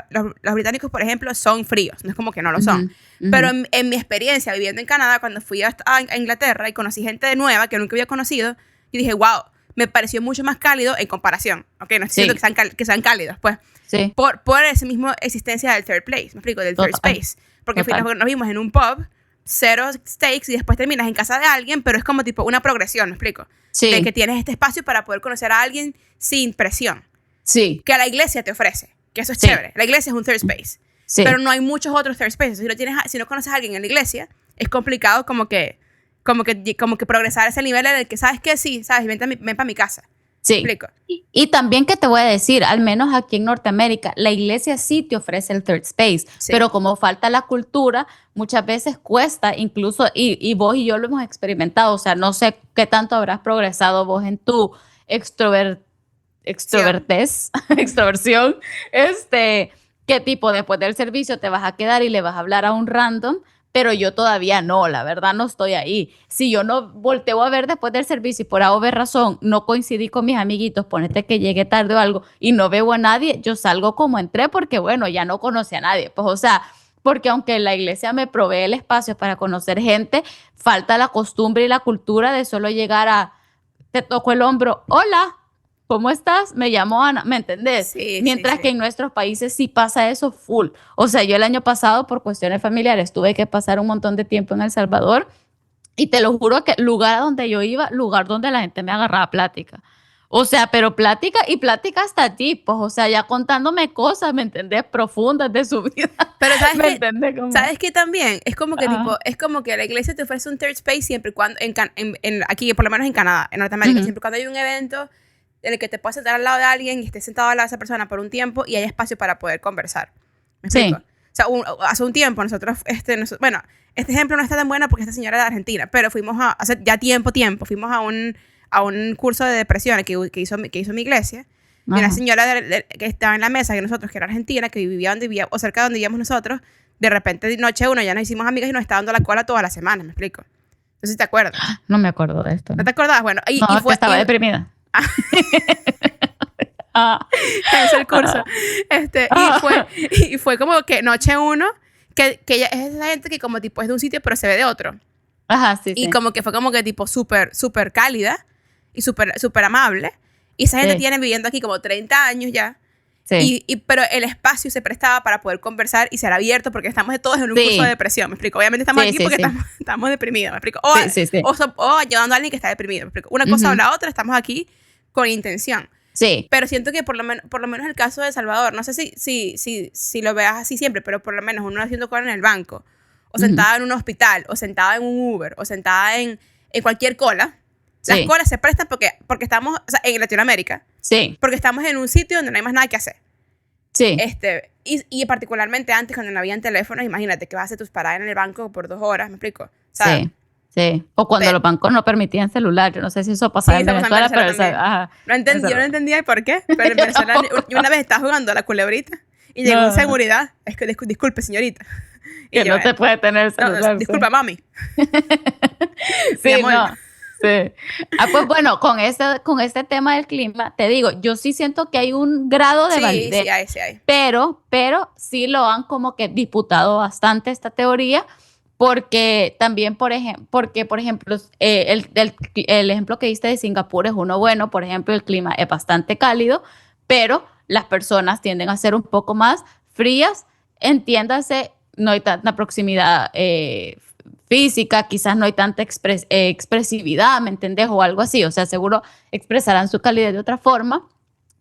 los británicos, por ejemplo, son fríos, no es como que no lo son. Pero en mi experiencia viviendo en Canadá, cuando fui a Inglaterra y conocí gente nueva que nunca había conocido, yo dije, wow, me pareció mucho más cálido en comparación. Ok, no estoy diciendo que sean cálidos, pues. Sí. Por esa misma existencia del third place, me explico, del third space. Porque nos vimos en un pub, 0 steaks, y después terminas en casa de alguien, pero es como tipo una progresión, me explico. Sí. De que tienes este espacio para poder conocer a alguien sin presión. Sí. Que la iglesia te ofrece, que eso es chévere. La iglesia es un third space. Sí. Pero no hay muchos otros third spaces. Si no conoces a alguien en la iglesia, es complicado como que progresar a ese nivel en el que, ¿sabes qué? Sí, ¿sabes? Ven para mi casa. Sí. ¿Me explico? Y también que te voy a decir, al menos aquí en Norteamérica, la iglesia sí te ofrece el third space, pero como falta la cultura, muchas veces cuesta, incluso, y vos y yo lo hemos experimentado, o sea, no sé qué tanto habrás progresado vos en tu extroversión, qué tipo después del servicio te vas a quedar y le vas a hablar a un random, pero yo todavía no, la verdad no estoy ahí. Si yo no volteo a ver después del servicio y por alguna razón no coincidí con mis amiguitos, ponete que llegué tarde o algo y no veo a nadie, yo salgo como entré porque bueno, ya no conocí a nadie. Pues o sea, porque aunque la iglesia me provee el espacio para conocer gente, falta la costumbre y la cultura de solo llegar a, te toco el hombro, hola, ¿cómo estás? Me llamo Ana, ¿me entendés? Sí, Mientras que en nuestros países sí pasa eso full. O sea, yo el año pasado por cuestiones familiares tuve que pasar un montón de tiempo en El Salvador y te lo juro que lugar donde yo iba, lugar donde la gente me agarraba plática. O sea, pero plática y plática hasta tipos, o sea, ya contándome cosas, ¿me entendés? Profundas de su vida. Pero ¿sabes ¿Me qué? entendés? Como... ¿Sabes qué también? Es como que tipo, es como que la iglesia te ofrece un third space siempre y cuando, aquí, por lo menos en Canadá, en Norteamérica, siempre cuando hay un evento en el que te puedas sentar al lado de alguien y estés sentado al lado de esa persona por un tiempo y hay espacio para poder conversar. ¿Me explico? Sí. O sea, hace un tiempo nosotros, bueno, este ejemplo no está tan bueno porque esta señora es de Argentina, pero fuimos hace ya tiempo, fuimos a un curso de depresión que hizo mi iglesia. Y una señora que estaba en la mesa, que nosotros, que era argentina, que vivía donde vivía, o cerca de donde vivíamos nosotros, de repente, noche uno, ya nos hicimos amigas y nos está dando la cola toda la semana, ¿me explico? No sé si te acuerdas. No me acuerdo de esto. ¿No te acordabas? Bueno, y fue, estaba deprimida. Es el curso. Y fue como que noche uno, que ella es esa gente que como tipo es de un sitio pero se ve de otro. Ajá, sí, y como que fue como que tipo súper cálida y súper amable. Y esa gente tiene viviendo aquí como 30 años ya. Sí. Pero el espacio se prestaba para poder conversar y ser abierto porque estamos todos en un curso de depresión, ¿me explico? Obviamente estamos aquí porque estamos deprimidos, ¿me explico? O ayudando a alguien que está deprimido, ¿me explico? Una cosa o la otra, estamos aquí con intención. Sí. Pero siento que por lo menos el caso de Salvador, no sé si lo veas así siempre, pero por lo menos uno haciendo cola en el banco, o sentada en un hospital, o sentada en un Uber, o sentada en cualquier cola. Las colas se prestan porque estamos, o sea, en Latinoamérica. Sí. Porque estamos en un sitio donde no hay más nada que hacer. Sí. Y particularmente antes, cuando no habían teléfonos, imagínate que vas a hacer tus paradas en el banco por 2 horas, ¿me explico? ¿Sabes? Sí. O cuando los bancos no permitían celular. Yo no sé si eso pasaba en Venezuela, pero... Yo no entendía el por qué, pero en Venezuela yo una vez estaba jugando a la culebrita y llegó un seguridad. Es que, disculpe, señorita. Que no te puede tener celular. Disculpa, mami. Sí, no. Sí. Pues bueno, con este tema del clima, te digo, yo sí siento que hay un grado de validez. Sí hay. Pero sí lo han como que disputado bastante esta teoría, porque también, por ejemplo, el ejemplo que diste de Singapur es uno bueno. Por ejemplo, el clima es bastante cálido, pero las personas tienden a ser un poco más frías. Entiéndase, no hay tanta proximidad física, quizás no hay tanta expresividad, ¿me entendés? O algo así, o sea, seguro expresarán su calidez de otra forma,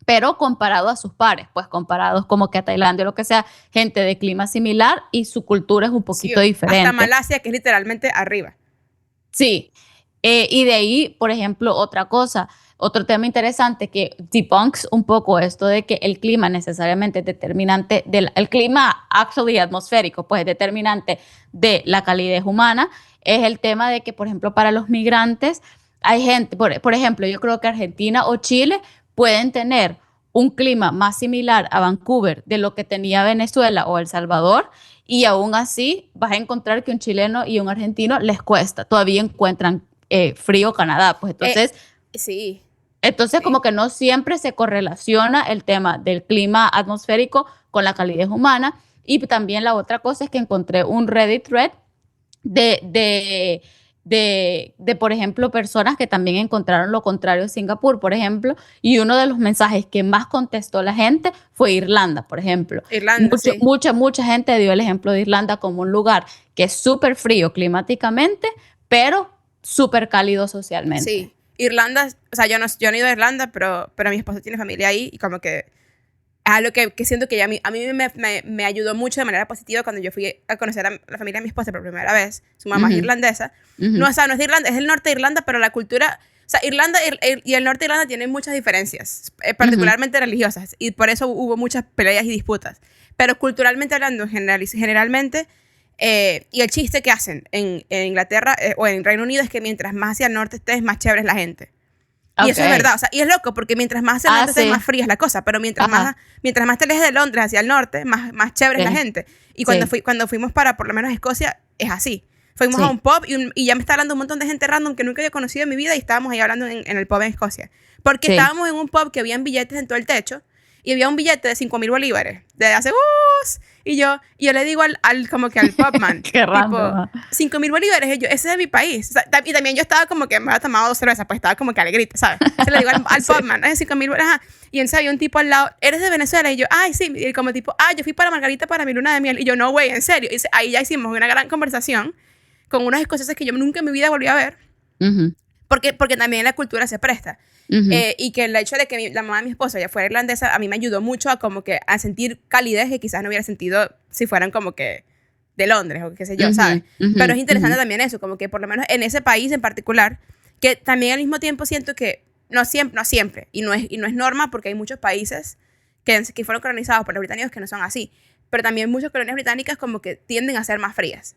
pero comparado a sus pares, pues comparados como que a Tailandia o lo que sea, gente de clima similar y su cultura es un poquito diferente. Hasta Malasia, que es literalmente arriba. Sí, y de ahí, por ejemplo, otro tema interesante que debunks un poco esto de que el clima necesariamente es determinante, el clima actually atmosférico, pues es determinante de la calidez humana, es el tema de que, por ejemplo, para los migrantes hay gente, por ejemplo, yo creo que Argentina o Chile pueden tener un clima más similar a Vancouver de lo que tenía Venezuela o El Salvador, y aún así vas a encontrar que un chileno y un argentino les cuesta, todavía encuentran frío Canadá, pues entonces... Sí. Entonces, como que no siempre se correlaciona el tema del clima atmosférico con la calidez humana. Y también la otra cosa es que encontré un Reddit thread de por ejemplo, personas que también encontraron lo contrario en Singapur, por ejemplo, y uno de los mensajes que más contestó la gente fue Irlanda, por ejemplo. Mucha gente dio el ejemplo de Irlanda como un lugar que es súper frío climáticamente, pero súper cálido socialmente. Sí. Irlanda, o sea, yo no he ido a Irlanda, pero mi esposo tiene familia ahí y como que es algo que siento que a mí me ayudó mucho de manera positiva cuando yo fui a conocer a la familia de mi esposa por primera vez. Su mamá es irlandesa. No, o sea, no es de Irlanda, es del norte de Irlanda, pero la cultura, O sea, Irlanda y el norte de Irlanda tienen muchas diferencias, particularmente religiosas, y por eso hubo muchas peleas y disputas. Pero culturalmente hablando, generalmente, y el chiste que hacen en Inglaterra o en Reino Unido es que mientras más hacia el norte estés, más chévere es la gente. Y eso es verdad, o sea, y es loco porque mientras más hacia el norte estés, más fría es la cosa, pero mientras más te alejes de Londres hacia el norte, más chévere es la gente. Y cuando fuimos para, por lo menos, Escocia, es así. Fuimos a un pub y ya me está hablando un montón de gente random que nunca había conocido en mi vida y estábamos ahí hablando en el pub en Escocia. Porque estábamos en un pub que habían billetes en todo el techo y había un billete de 5,000 bolívares de hace y yo le digo al pubman, qué raro, 5,000 bolívares, y yo, ese es de mi país. O sea, y también yo estaba como que me había tomado 2 cervezas, pues estaba como que alegrita, ¿sabes? Se le digo al pubman, es 5,000 bolívares, y entonces había un tipo al lado, ¿eres de Venezuela? Y yo, ay, sí, y como tipo, yo fui para Margarita para mi luna de miel, y yo, no, güey, en serio. Y ahí ya hicimos una gran conversación con unos escoceses que yo nunca en mi vida volví a ver, porque también la cultura se presta. Y que el hecho de que la mamá de mi esposo ya fuera irlandesa, a mí me ayudó mucho a sentir calidez que quizás no hubiera sentido si fueran como que de Londres o qué sé yo, ¿sabes? Pero es interesante también eso, como que por lo menos en ese país en particular, que también al mismo tiempo siento que no siempre, y no es norma porque hay muchos países que fueron colonizados por los británicos que no son así, pero también muchas colonias británicas como que tienden a ser más frías.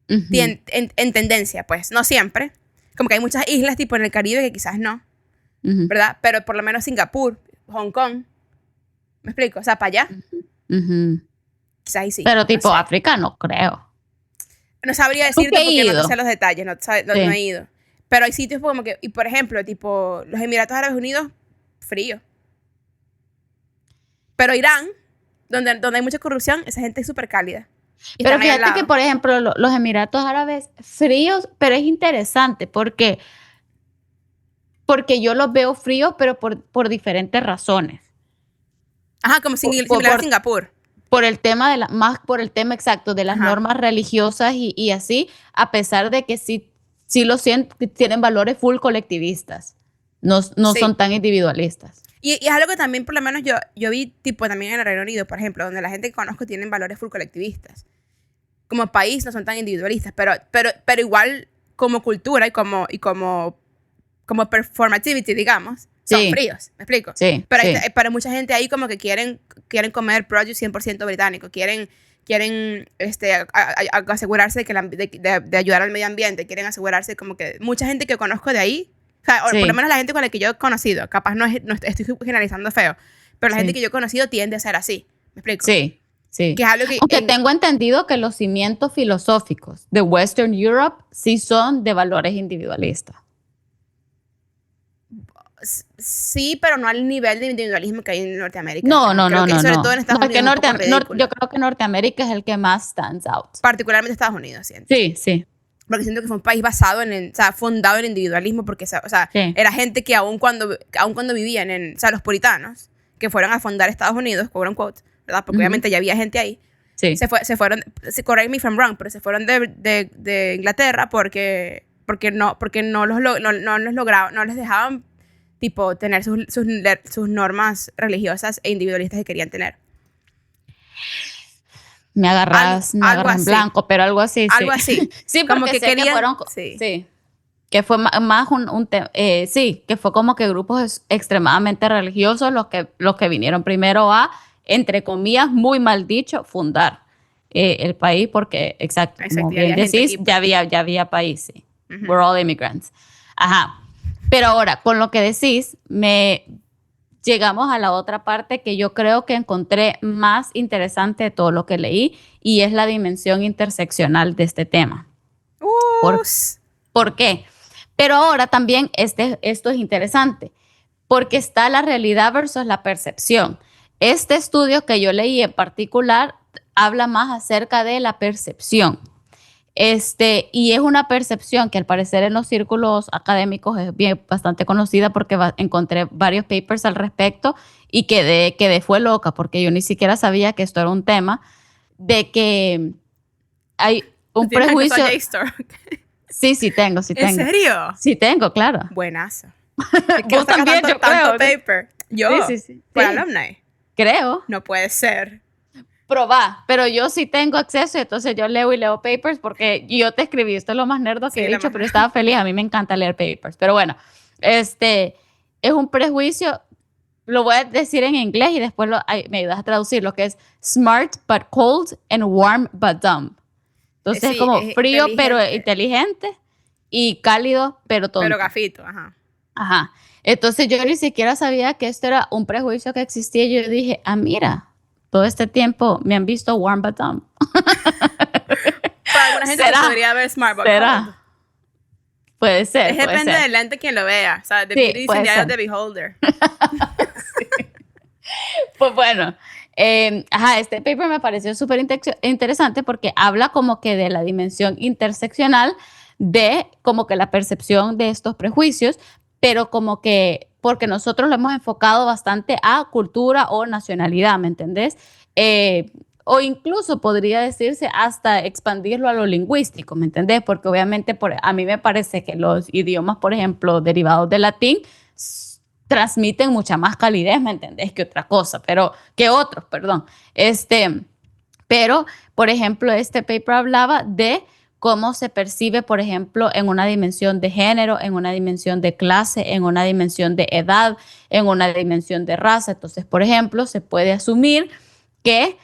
En tendencia, pues, no siempre. Como que hay muchas islas tipo en el Caribe que quizás no, ¿verdad? Pero por lo menos Singapur, Hong Kong, ¿me explico? O sea, para allá. Quizás ahí sí. Pero tipo África no creo. No sabría decirte porque no sé los detalles, no he ido. Pero hay sitios como que, y por ejemplo, tipo los Emiratos Árabes Unidos, frío. Pero Irán, donde hay mucha corrupción, esa gente es súper cálida. Pero fíjate que, por ejemplo, los Emiratos Árabes fríos, pero es interesante porque yo los veo fríos, pero por diferentes razones. Ajá, como similar a Singapur. Por el tema más por el tema exacto de las normas religiosas y así, a pesar de que sí lo siento, tienen valores full colectivistas. No son tan individualistas. Y es algo que también, por lo menos, yo vi tipo también en el Reino Unido, por ejemplo, donde la gente que conozco tienen valores full colectivistas. Como país no son tan individualistas, pero igual como cultura y como performativity, digamos, son fríos, ¿me explico? Sí, pero mucha gente ahí como que quieren comer produce 100% británico, quieren asegurarse de ayudar al medio ambiente, quieren asegurarse como que mucha gente que conozco de ahí, o sea, por lo menos la gente con la que yo he conocido, capaz no estoy generalizando feo, pero la gente que yo he conocido tiende a ser así, ¿me explico? Sí. Que es algo que, aunque tengo entendido que los cimientos filosóficos de Western Europe sí son de valores individualistas. Sí, pero no al nivel de individualismo que hay en Norteamérica. No. Sobre todo en Estados Unidos. Yo creo que Norteamérica es el que más stands out. Particularmente Estados Unidos, siento. Sí. Porque siento que fue un país basado fundado en el individualismo, porque, era gente que aun cuando vivían los puritanos, que fueron a fundar Estados Unidos, quote unquote, ¿verdad? Porque obviamente ya había gente ahí. Sí. Se fueron, correct me if I'm wrong, pero se fueron de Inglaterra porque no les dejaban tipo tener sus normas religiosas e individualistas que querían tener. Me agarras en blanco, pero algo así. Algo así. Sí, como que querían. Sí. Que fue más que fue como que grupos extremadamente religiosos los que vinieron primero a, entre comillas, muy mal dicho, fundar el país, porque, exacto, como bien decís, ya había país, sí. We're all immigrants. Ajá. Pero ahora, con lo que decís, llegamos a la otra parte que yo creo que encontré más interesante de todo lo que leí, y es la dimensión interseccional de este tema. ¿Por qué? Pero ahora también esto es interesante, porque está la realidad versus la percepción. Este estudio que yo leí en particular habla más acerca de la percepción. Y es una percepción que al parecer en los círculos académicos es bastante conocida, porque encontré varios papers al respecto y quedé fue loca, porque yo ni siquiera sabía que esto era un tema, de que hay un prejuicio. Sí tengo. ¿En serio? Sí tengo, claro. Buenazo. Vos también, yo creo. Paper. Yo, Sí. ¿Fue alumni? Creo. No puede ser. Probá, pero yo sí tengo acceso, entonces yo leo y leo papers porque yo te escribí, esto es lo más nerdo que he dicho, pero estaba feliz, a mí me encanta leer papers, pero bueno, es un prejuicio, lo voy a decir en inglés y después me ayudas a traducir, lo que es smart but cold and warm but dumb. Entonces es como frío pero inteligente y cálido pero tonto. Pero gafito, ajá. Ajá. Entonces yo ni siquiera sabía que esto era un prejuicio que existía y yo dije, mira, todo este tiempo me han visto warm but dumb. Para alguna gente podría ver smart but cold. Puede ser. Depende del lente quien lo vea. O sea, the the beholder. Sí. Pues bueno, este paper me pareció súper interesante porque habla como que de la dimensión interseccional de como que la percepción de estos prejuicios, pero como que porque nosotros lo hemos enfocado bastante a cultura o nacionalidad, ¿me entendés? O incluso podría decirse hasta expandirlo a lo lingüístico, ¿me entendés? Porque obviamente a mí me parece que los idiomas, por ejemplo, derivados del latín, transmiten mucha más calidez, ¿me entendés? Que otros, perdón. Pero, por ejemplo, este paper hablaba de cómo se percibe, por ejemplo, en una dimensión de género, en una dimensión de clase, en una dimensión de edad, en una dimensión de raza. Entonces, por ejemplo, se puede asumir que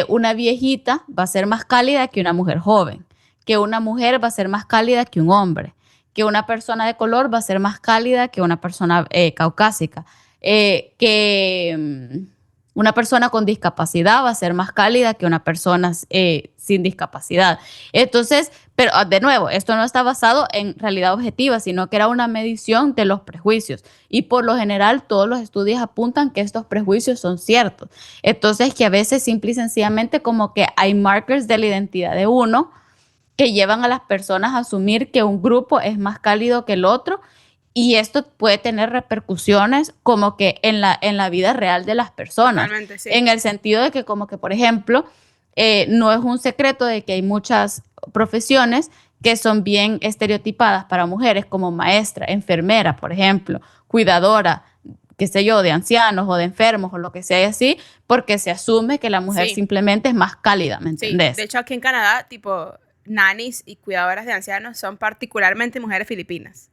una viejita va a ser más cálida que una mujer joven, que una mujer va a ser más cálida que un hombre, que una persona de color va a ser más cálida que una persona caucásica, que una persona con discapacidad va a ser más cálida que una persona sin discapacidad. Entonces, pero de nuevo, esto no está basado en realidad objetiva, sino que era una medición de los prejuicios. Y por lo general, todos los estudios apuntan que estos prejuicios son ciertos. Entonces, que a veces simple y sencillamente como que hay markers de la identidad de uno que llevan a las personas a asumir que un grupo es más cálido que el otro. Y esto puede tener repercusiones como que en la vida real de las personas. Totalmente, sí. En el sentido de que como que, por ejemplo, no es un secreto de que hay muchas profesiones que son bien estereotipadas para mujeres, como maestra, enfermera, por ejemplo, cuidadora, qué sé yo, de ancianos o de enfermos o lo que sea así, porque se asume que la mujer simplemente es más cálida, ¿me entiendes? De hecho, aquí en Canadá, tipo, nannies y cuidadoras de ancianos son particularmente mujeres filipinas.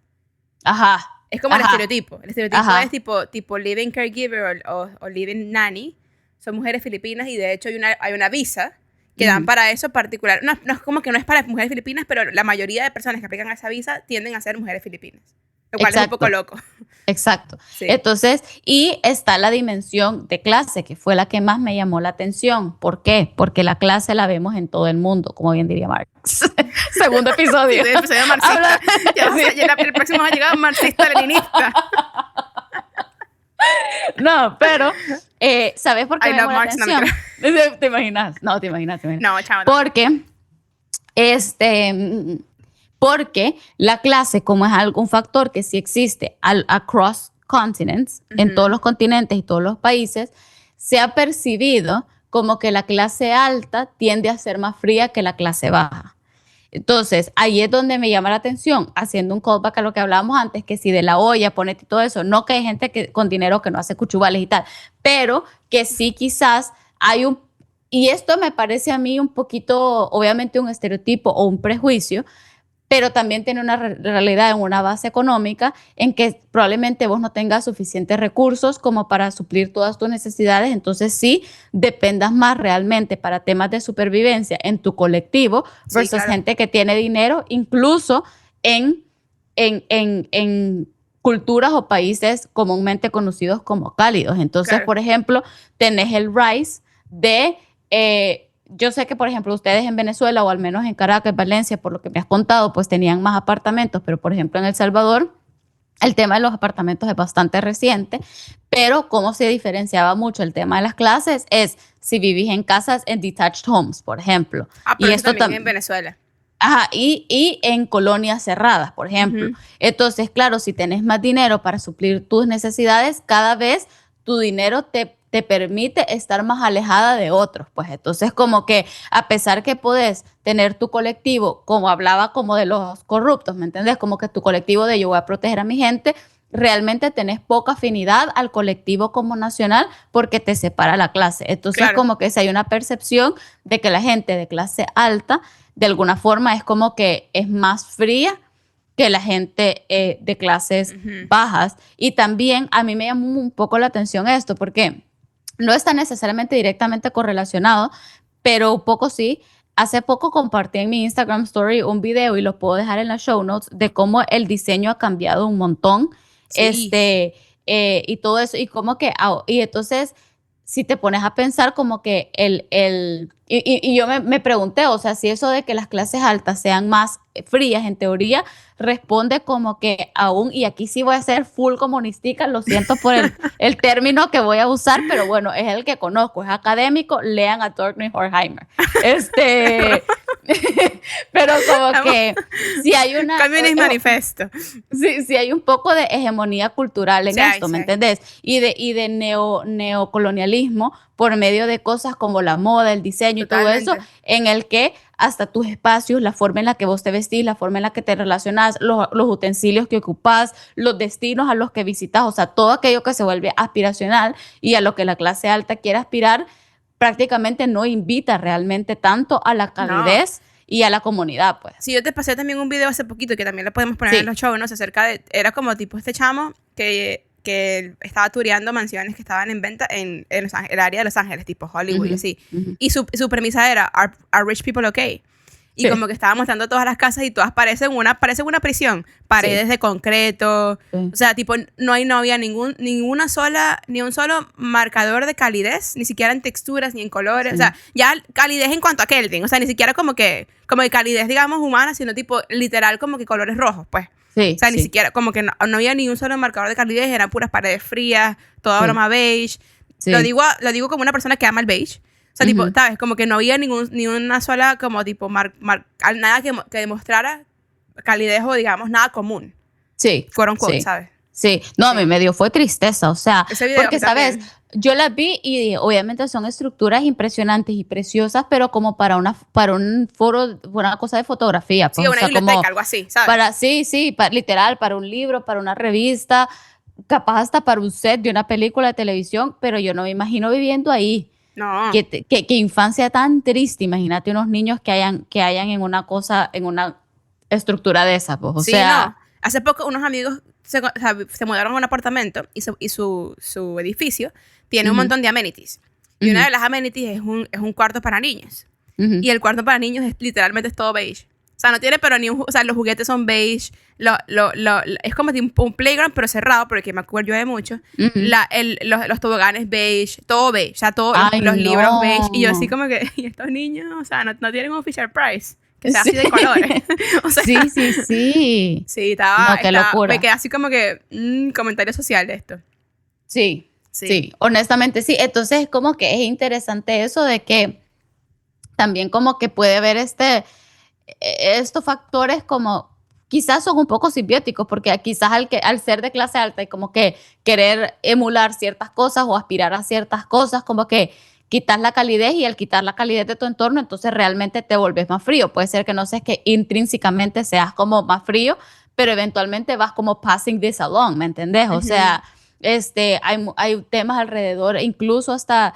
Ajá. Es como el estereotipo. El estereotipo es tipo living caregiver o living nanny. Son mujeres filipinas y de hecho hay una visa que dan para eso particular. No es como que no es para mujeres filipinas, pero la mayoría de personas que aplican a esa visa tienden a ser mujeres filipinas. Lo cual es un poco loco. Exacto. Sí. Entonces, y está la dimensión de clase, que fue la que más me llamó la atención. ¿Por qué? Porque la clase la vemos en todo el mundo, como bien diría Marx. Segundo episodio. Sí, el episodio marxista. El próximo ha llegado marxista-leninista. No, pero, ¿sabes por qué me llamó la atención? ¿Te imaginas? No, te imaginas. No, chao. Porque la clase, como es un factor que sí existe across continents, en todos los continentes y todos los países, se ha percibido como que la clase alta tiende a ser más fría que la clase baja. Entonces, ahí es donde me llama la atención, haciendo un callback a lo que hablábamos antes, que si de la olla, ponete todo eso, no que hay gente con dinero que no hace cuchubales y tal, pero que sí quizás hay y esto me parece a mí un poquito, obviamente un estereotipo o un prejuicio, pero también tiene una realidad en una base económica en que probablemente vos no tengas suficientes recursos como para suplir todas tus necesidades, entonces sí dependas más realmente para temas de supervivencia en tu colectivo versus gente que tiene dinero, incluso en culturas o países comúnmente conocidos como cálidos. Entonces, por ejemplo, tenés el rise de... yo sé que, por ejemplo, ustedes en Venezuela o al menos en Caracas, Valencia, por lo que me has contado, pues tenían más apartamentos, pero por ejemplo en El Salvador, el tema de los apartamentos es bastante reciente, pero cómo se diferenciaba mucho el tema de las clases es si vivís en casas en detached homes, por ejemplo. Pero y esto también en Venezuela. Ajá, y en colonias cerradas, por ejemplo. Entonces, claro, si tenés más dinero para suplir tus necesidades, cada vez tu dinero te permite estar más alejada de otros, pues entonces como que a pesar que podés tener tu colectivo, como hablaba como de los corruptos, ¿me entiendes? Como que tu colectivo de yo voy a proteger a mi gente, realmente tenés poca afinidad al colectivo como nacional porque te separa la clase. Entonces, como que si hay una percepción de que la gente de clase alta, de alguna forma, es como que es más fría que la gente de clases bajas. Y también a mí me llamó un poco la atención esto, porque no está necesariamente directamente correlacionado, pero un poco sí. Hace poco compartí en mi Instagram Story un video, y lo puedo dejar en las show notes, de cómo el diseño ha cambiado un montón. Sí. Y todo eso, y como que, y entonces, si te pones a pensar como que y yo me pregunté, o sea, si eso de que las clases altas sean más frías, en teoría, responde como que aún, y aquí sí voy a ser full comunistica, lo siento por el término que voy a usar, pero bueno, es el que conozco, es académico, lean a Dorkney Horkheimer. Pero como que si hay una... Communist Manifesto. Si hay un poco de hegemonía cultural en esto, ¿me entendés? Y de neocolonialismo por medio de cosas como la moda, el diseño. Totalmente. Y todo eso, en el que hasta tus espacios, la forma en la que vos te vestís, la forma en la que te relacionás, los utensilios que ocupás, los destinos a los que visitas, o sea, todo aquello que se vuelve aspiracional y a lo que la clase alta quiere aspirar, prácticamente no invita realmente tanto a la calidez y a la comunidad, pues. Sí, yo te pasé también un video hace poquito que también lo podemos poner en los shows, ¿no? Acerca de, era como tipo este chamo que estaba tureando mansiones que estaban en venta en el área de Los Ángeles, tipo Hollywood y así. Y su premisa era, ¿Are rich people okay? Y como que estaba mostrando todas las casas y todas parecen una prisión. Paredes de concreto. O sea, tipo, no había ni un solo marcador de calidez, ni siquiera en texturas, ni en colores. O sea, ya calidez en cuanto a Kelvin. O sea, ni siquiera como que calidez, digamos, humana, sino tipo, literal, como que colores rojos, pues. Sí, o sea, ni siquiera, como que no había ni un solo marcador de calidez, eran puras paredes frías, toda broma beige. Sí. Lo digo como una persona que ama el beige. O sea, tipo, ¿sabes? Como que no había ni una sola, como tipo, nada que demostrara calidez o, digamos, nada común. Sí. Quote unquote, ¿sabes? Sí. No, a mí me dio fue tristeza, o sea, porque, ¿sabes? Yo las vi y obviamente son estructuras impresionantes y preciosas, pero como para un foro, una cosa de fotografía. Pues, sí, una biblioteca, como algo así, ¿sabes? Literal, para un libro, para una revista, capaz hasta para un set de una película de televisión, pero yo no me imagino viviendo ahí. No. Qué infancia tan triste. Imagínate unos niños que hayan en una cosa, en una estructura de esa, pues, o sea... No. Hace poco unos amigos se mudaron a un apartamento y su edificio tiene un montón de amenities. Y una de las amenities es un cuarto para niños. Y el cuarto para niños literalmente es todo beige. O sea, no tiene pero ni un... O sea, los juguetes son beige. Es como un playground, pero cerrado, porque me acuerdo yo de mucho. Los toboganes beige, todo beige. O sea, todos los libros beige. Y yo así como que... ¿Y estos niños? O sea, no tienen un Fisher Price que sea así de colores. O sea, sí. Sí, estaba... Qué locura. Me quedé así como que... comentario social de esto. Sí, honestamente sí. Entonces, como que es interesante eso de que también como que puede haber estos factores como quizás son un poco simbióticos, porque quizás al ser de clase alta y como que querer emular ciertas cosas o aspirar a ciertas cosas, como que quitas la calidez, y al quitar la calidez de tu entorno, entonces realmente te volvés más frío. Puede ser que no sé, que intrínsecamente seas como más frío, pero eventualmente vas como passing this along, ¿me entendés? O sea, hay temas alrededor, incluso hasta...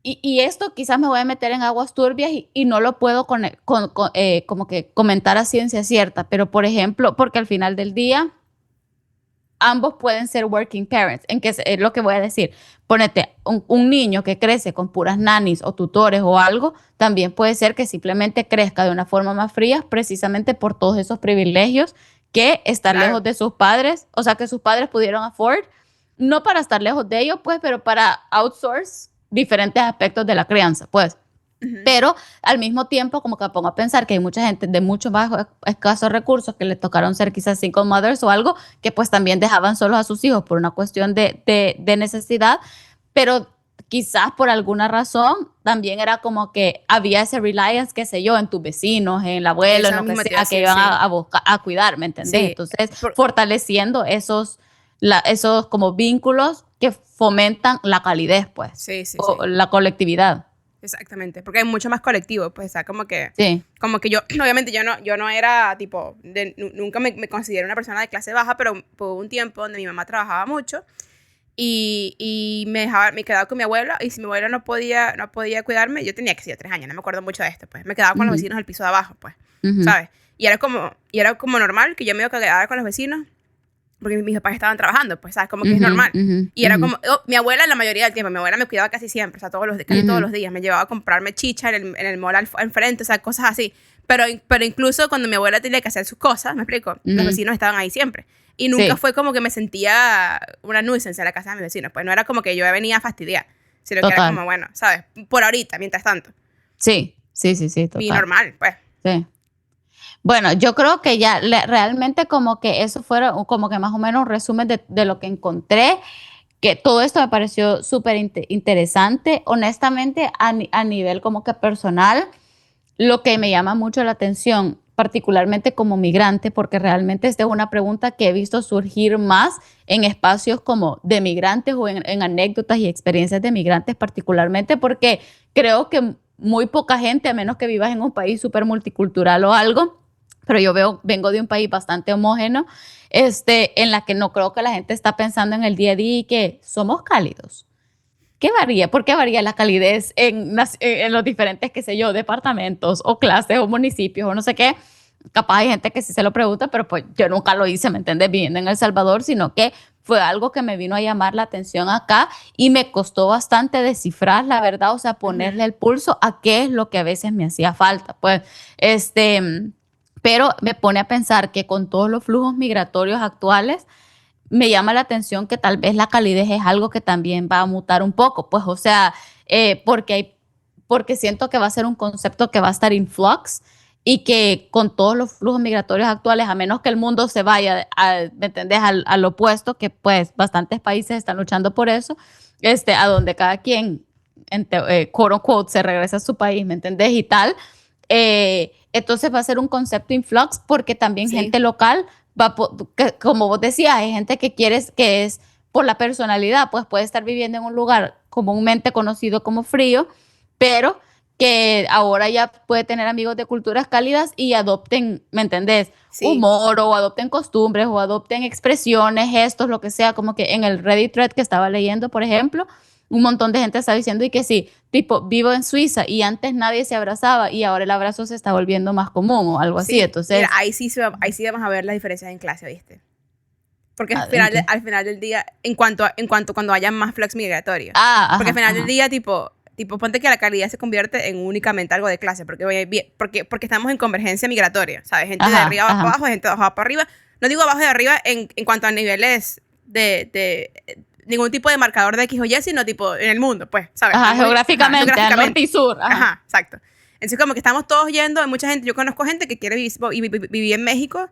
Y esto quizás me voy a meter en aguas turbias y no lo puedo como que comentar a ciencia cierta, pero por ejemplo, porque al final del día ambos pueden ser working parents, en que es lo que voy a decir. Ponete, un niño que crece con puras nannies o tutores o algo, también puede ser que simplemente crezca de una forma más fría, precisamente por todos esos privilegios que estar lejos de sus padres, o sea, que sus padres pudieron afford, no para estar lejos de ellos, pues, pero para outsource diferentes aspectos de la crianza, pues. Pero al mismo tiempo, como que me pongo a pensar que hay mucha gente de mucho más escasos recursos que les tocaron ser quizás single mothers o algo, que pues también dejaban solos a sus hijos por una cuestión de necesidad, pero quizás por alguna razón también era como que había ese reliance, qué sé yo, en tus vecinos, en el abuelo, en lo que sea, que iban a cuidar, ¿me entendés? Sí. Entonces, fortaleciendo esos como vínculos que fomentan la calidez, pues, o la colectividad. Exactamente, porque hay mucho más colectivo, pues, o sea, como que yo, obviamente yo no era, tipo, nunca me consideré una persona de clase baja, pero hubo un tiempo donde mi mamá trabajaba mucho y me quedaba con mi abuela, y si mi abuela no podía cuidarme, yo tenía que ser 3 años, no me acuerdo mucho de esto, pues, me quedaba con los vecinos del piso de abajo, pues, ¿sabes? Y era como normal que yo me iba a quedar con los vecinos, porque mis papás estaban trabajando, pues, ¿sabes? Como que es normal. Y era como, mi abuela la mayoría del tiempo, mi abuela me cuidaba casi siempre, o sea, casi todos los días, me llevaba a comprarme chicha en el mall enfrente, o sea, cosas así. Pero incluso cuando mi abuela tenía que hacer sus cosas, ¿me explico? Los vecinos estaban ahí siempre. Y nunca fue como que me sentía una nuisance en la casa de mis vecinos, pues no era como que yo venía a fastidiar, sino que era como, bueno, ¿sabes? Por ahorita, mientras tanto. Sí, total. Y normal, pues. Sí. Bueno, yo creo que ya realmente como que eso fuera como que más o menos un resumen de lo que encontré, que todo esto me pareció súper interesante. Honestamente, a nivel como que personal, lo que me llama mucho la atención, particularmente como migrante, porque realmente esta es una pregunta que he visto surgir más en espacios como de migrantes o en anécdotas y experiencias de migrantes particularmente, porque creo que muy poca gente, a menos que vivas en un país súper multicultural o algo, pero yo vengo de un país bastante homogéneo, en la que no creo que la gente está pensando en el día a día y que somos cálidos. ¿Qué varía? ¿Por qué varía la calidez en los diferentes, qué sé yo, departamentos o clases o municipios o no sé qué? Capaz hay gente que sí se lo pregunta, pero pues yo nunca lo hice, ¿me entiendes? Viviendo en El Salvador, sino que fue algo que me vino a llamar la atención acá y me costó bastante descifrar la verdad, o sea, ponerle el pulso a qué es lo que a veces me hacía falta. Pues, pero me pone a pensar que con todos los flujos migratorios actuales, me llama la atención que tal vez la calidez es algo que también va a mutar un poco, pues, o sea, porque siento que va a ser un concepto que va a estar in flux y que con todos los flujos migratorios actuales, a menos que el mundo se vaya, ¿me entendés?, al opuesto, que pues bastantes países están luchando por eso, a donde cada quien, quote unquote, se regresa a su país, ¿me entendés?, y tal. Entonces va a ser un concepto in flux porque también gente local como vos decías, hay gente que es por la personalidad, pues puede estar viviendo en un lugar comúnmente conocido como frío, pero que ahora ya puede tener amigos de culturas cálidas y adopten, ¿me entendés? Humor, o adopten costumbres, o adopten expresiones, gestos, lo que sea, como que en el Reddit thread que estaba leyendo, por ejemplo, un montón de gente está diciendo y que sí, tipo, vivo en Suiza y antes nadie se abrazaba y ahora el abrazo se está volviendo más común o algo así. Entonces, mira, ahí sí vamos a ver las diferencias en clase, ¿viste? Porque al final del día, en cuanto cuando haya más flux migratorio. Porque al final del día, tipo, ponte que la calidad se convierte en únicamente algo de clase, porque estamos en convergencia migratoria, ¿sabes? Gente de arriba para abajo, gente de abajo para arriba. No digo abajo y arriba en cuanto a niveles de ningún tipo de marcador de X o Y, sino tipo en el mundo, pues, ¿sabes? Geográficamente, norte y sur. Exacto. Entonces, como que estamos todos yendo, hay mucha gente, yo conozco gente que quiere vivir en México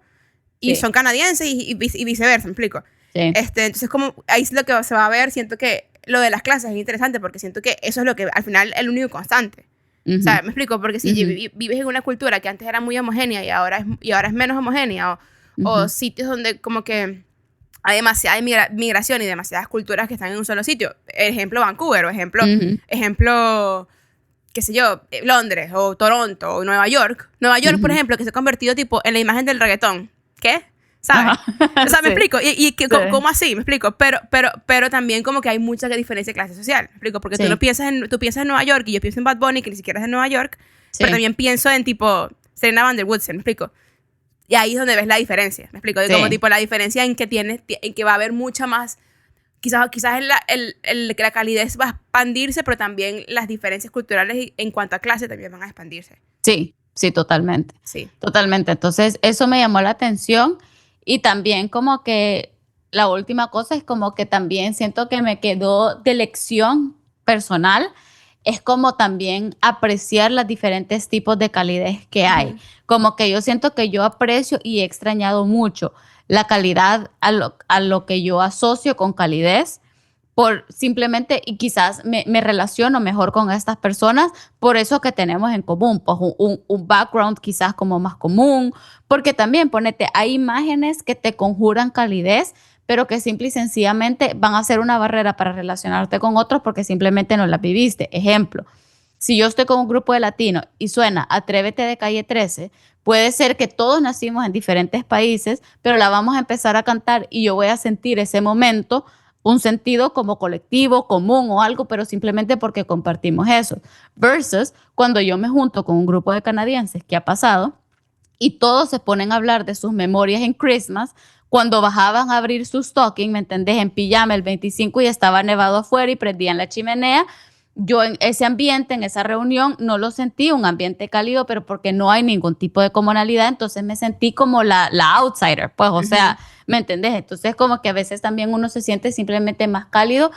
y son canadienses y viceversa, ¿me explico? Sí. Entonces, como ahí es lo que se va a ver, siento que lo de las clases es interesante porque siento que eso es lo que al final es el único constante. O sea, ¿me explico? Porque si vives en una cultura que antes era muy homogénea y ahora es menos homogénea, o sitios donde como que hay demasiada migración y demasiadas culturas que están en un solo sitio. Ejemplo, Vancouver, o ejemplo, qué sé yo, Londres, o Toronto, o Nueva York. Nueva York, por ejemplo, que se ha convertido tipo en la imagen del reggaetón. ¿Qué? ¿Sabes? O sea, me explico. ¿Cómo así? Me explico. Pero también como que hay mucha diferencia de clase social. Me explico. Porque tú piensas en Nueva York y yo pienso en Bad Bunny, que ni siquiera es de Nueva York. Pero también pienso en tipo Serena Van der Woodsen. Me explico. Y ahí es donde ves la diferencia, ¿me explico? Como tipo la diferencia en que va a haber mucha más, quizás que la calidez va a expandirse, pero también las diferencias culturales en cuanto a clase también van a expandirse. Sí, totalmente. Sí. Totalmente. Entonces, eso me llamó la atención y también como que la última cosa es como que también siento que me quedó de lección personal, es como también apreciar los diferentes tipos de calidez que hay. Como que yo siento que yo aprecio y he extrañado mucho la calidad a lo que yo asocio con calidez, por simplemente, y quizás me relaciono mejor con estas personas por eso que tenemos en común, pues un background quizás como más común, porque también hay imágenes que te conjuran calidez, pero que simple y sencillamente van a ser una barrera para relacionarte con otros porque simplemente no las viviste. Ejemplo, si yo estoy con un grupo de latinos y suena Atrévete de Calle 13, puede ser que todos nacimos en diferentes países, pero la vamos a empezar a cantar y yo voy a sentir ese momento un sentido como colectivo, común o algo, pero simplemente porque compartimos eso. Versus cuando yo me junto con un grupo de canadienses, ¿qué ha pasado? Y todos se ponen a hablar de sus memorias en Christmas, cuando bajaban a abrir su stocking, ¿me entendés? En pijama el 25 y estaba nevado afuera y prendían la chimenea. Yo en ese ambiente, en esa reunión, no lo sentí un ambiente cálido, pero porque no hay ningún tipo de comunalidad, entonces me sentí como la outsider, pues, o sea, ¿me entendés? Entonces como que a veces también uno se siente simplemente más cálido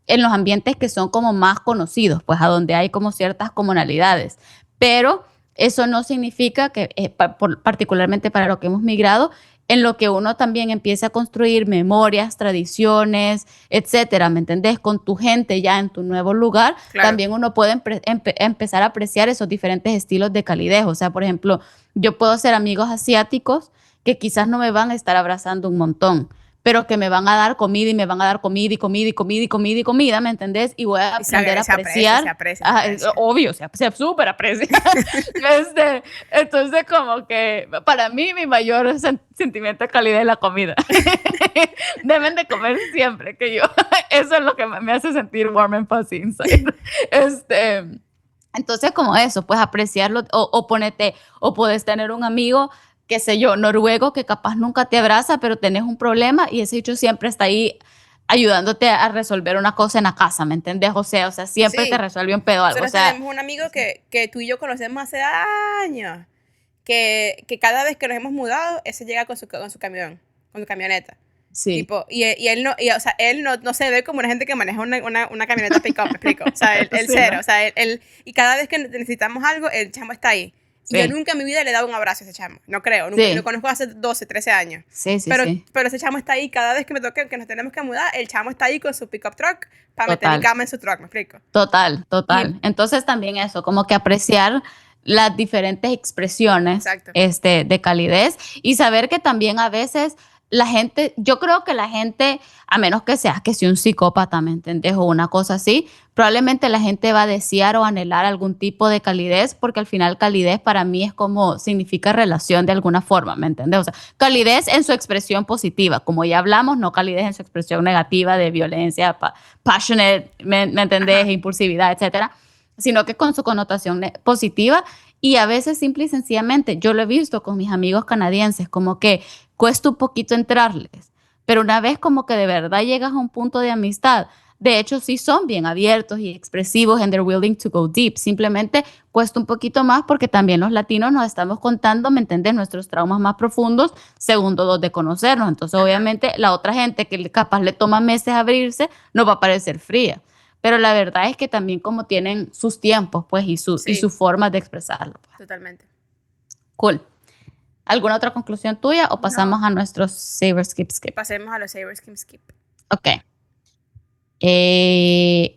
en los ambientes que son como más conocidos, pues a donde hay como ciertas comunalidades, pero eso no significa que, particularmente para lo que hemos migrado, en lo que uno también empieza a construir memorias, tradiciones, etcétera, ¿me entendés? Con tu gente ya en tu nuevo lugar, claro, también uno puede empezar a apreciar esos diferentes estilos de calidez. O sea, por ejemplo, yo puedo ser amigos asiáticos que quizás no me van a estar abrazando un montón, pero que me van a dar comida y me van a dar comida y comida y comida y comida y comida, ¿me entendés? Y voy a aprender a apreciar. Se aprecia. Obvio, se súper aprecia. Entonces, como que para mí mi mayor sentimiento de calidad es la comida. Deben de comer siempre, que yo, eso es lo que me hace sentir warm and fuzzy inside. Entonces, como eso, pues apreciarlo o puedes tener un amigo, qué sé yo, noruego, que capaz nunca te abraza, pero tenés un problema y ese bicho siempre está ahí ayudándote a resolver una cosa en la casa, ¿me entendés? O sea siempre te resuelve un pedo algo. Nosotros tenemos un amigo que tú y yo conocemos hace años, que cada vez que nos hemos mudado, ese llega con su camión, con su camioneta. Sí. Tipo, y él no se ve como una gente que maneja una camioneta pick-up, ¿me explico? O sea, él sí, cero, ¿no? O sea, y cada vez que necesitamos algo, el chamo está ahí. Sí. Yo nunca en mi vida le he dado un abrazo a ese chamo. No creo. Nunca, lo conozco hace 12, 13 años. Pero ese chamo está ahí. Cada vez que me toque, que nos tenemos que mudar, el chamo está ahí con su pick-up truck para meter mi cama en su truck. ¿Me explico? Total. Sí. Entonces también eso, como que apreciar las diferentes expresiones de calidez y saber que también a veces la gente, yo creo que la gente, a menos que seas que sea un psicópata, ¿me entendés? O una cosa así, probablemente la gente va a desear o anhelar algún tipo de calidez, porque al final calidez para mí es como, significa relación de alguna forma, ¿me entendés? O sea, calidez en su expresión positiva, como ya hablamos, no calidez en su expresión negativa de violencia, passionate, ¿me entendés? Impulsividad, etcétera, sino que con su connotación positiva. Y a veces simple y sencillamente, yo lo he visto con mis amigos canadienses, como que cuesta un poquito entrarles, pero una vez como que de verdad llegas a un punto de amistad, de hecho sí son bien abiertos y expresivos and they're willing to go deep, simplemente cuesta un poquito más porque también los latinos nos estamos contando, ¿me entiendes? Nuestros traumas más profundos, segundo dos de conocernos, entonces obviamente la otra gente que capaz le toma meses abrirse, nos va a parecer fría. Pero la verdad es que también como tienen sus tiempos, pues, y sus formas de expresarlo. Pues. Totalmente. Cool. ¿Alguna otra conclusión tuya o pasamos a nuestros Saver Skip? Pasemos a los Saver Skip. Ok.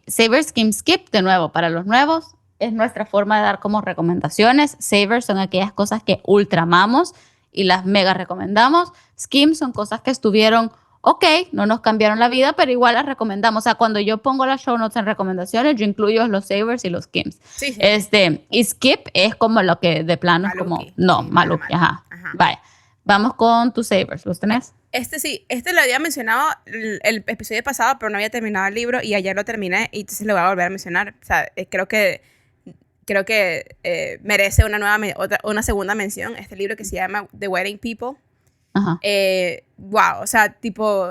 Saver Skip, de nuevo, para los nuevos, es nuestra forma de dar como recomendaciones. Savers son aquellas cosas que ultra amamos y las mega recomendamos. Skims son cosas que estuvieron ok, no nos cambiaron la vida, pero igual las recomendamos. O sea, cuando yo pongo las show notes en recomendaciones, yo incluyo los savers y los skims. Sí. Y skip es como lo que de plano es como, no, maluki, ajá. Vaya, vamos con tus savers, ¿los tenés? Este lo había mencionado el episodio pasado, pero no había terminado el libro y ayer lo terminé y entonces lo voy a volver a mencionar. O sea, creo que merece una segunda mención. Este libro que se llama The Wedding People. Ajá. Wow, o sea, tipo,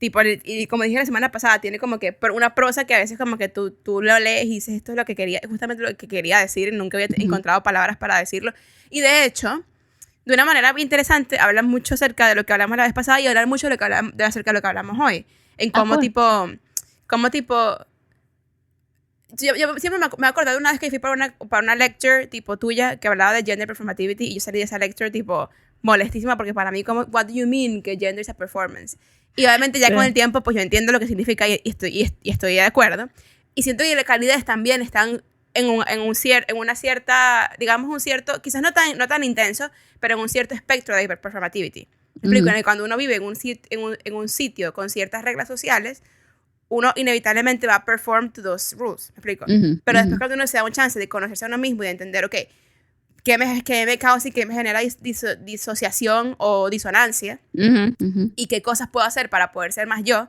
y como dije la semana pasada, tiene como que una prosa que a veces como que tú lo lees y dices, esto es lo que quería, justamente lo que quería decir, y nunca había encontrado palabras para decirlo. Y de hecho, de una manera bien interesante, hablan mucho acerca de lo que hablamos la vez pasada y hablan mucho acerca de lo que hablamos hoy. En cómo tipo, yo siempre me he acordado de una vez que fui para una lecture tipo tuya que hablaba de gender performativity y yo salí de esa lecture tipo molestísima porque para mí como what do you mean que gender is a performance, y obviamente ya con el tiempo pues yo entiendo lo que significa y estoy de acuerdo, y siento que la calidad también están en una cierta, digamos un cierto, quizás no tan intenso, pero en un cierto espectro de performativity. ¿Me explico? Cuando uno vive en un sitio con ciertas reglas sociales, uno inevitablemente va a perform to those rules, ¿me explico? Pero después cuando uno se da un chance de conocerse a uno mismo y de entender, ok, qué me causa y qué me genera disociación o disonancia, y qué cosas puedo hacer para poder ser más yo,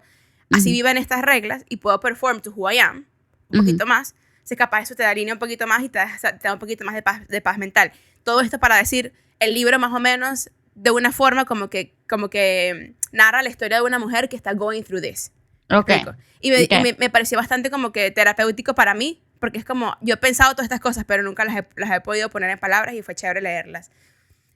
así viva en estas reglas y puedo perform to who I am un poquito más, si capaz eso te da línea un poquito más y te da un poquito más de paz mental. Todo esto para decir, el libro más o menos de una forma como que narra la historia de una mujer que está going through this. Okay. Y me pareció bastante como que terapéutico para mí, porque es como, yo he pensado todas estas cosas, pero nunca las he podido poner en palabras y fue chévere leerlas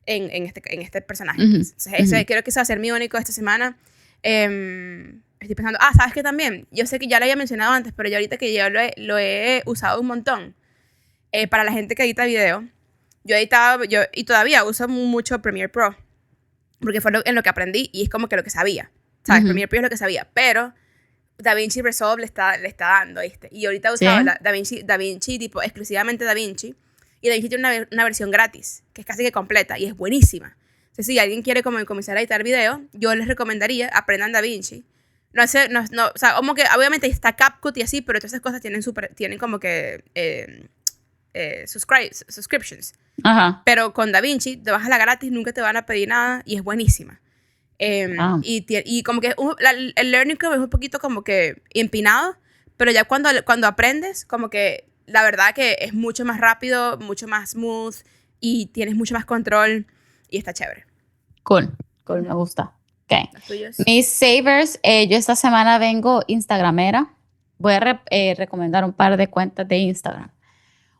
en este personaje. Entonces, creo que eso va a ser mi único esta semana. Estoy pensando, ¿sabes qué también? Yo sé que ya lo había mencionado antes, pero yo ahorita que yo lo he usado un montón, para la gente que edita video, y todavía uso mucho Premiere Pro, porque fue en lo que aprendí y es como que lo que sabía, ¿sabes? Premiere Pro es lo que sabía, pero DaVinci Resolve le está dando, ¿viste? Y ahorita he usado DaVinci, tipo, exclusivamente DaVinci, y DaVinci tiene una versión gratis, que es casi que completa, y es buenísima. Entonces, si alguien quiere comenzar a editar video, yo les recomendaría, aprendan DaVinci. O sea, como que, obviamente está CapCut y así, pero todas esas cosas tienen como que subscriptions. Pero con DaVinci, te vas a la gratis, nunca te van a pedir nada, y es buenísima. Y como que el learning curve es un poquito como que empinado, pero ya cuando aprendes, como que la verdad que es mucho más rápido, mucho más smooth y tienes mucho más control y está chévere. Cool, me gusta. Okay. Mis savers, yo esta semana vengo instagramera. Voy a recomendar un par de cuentas de Instagram.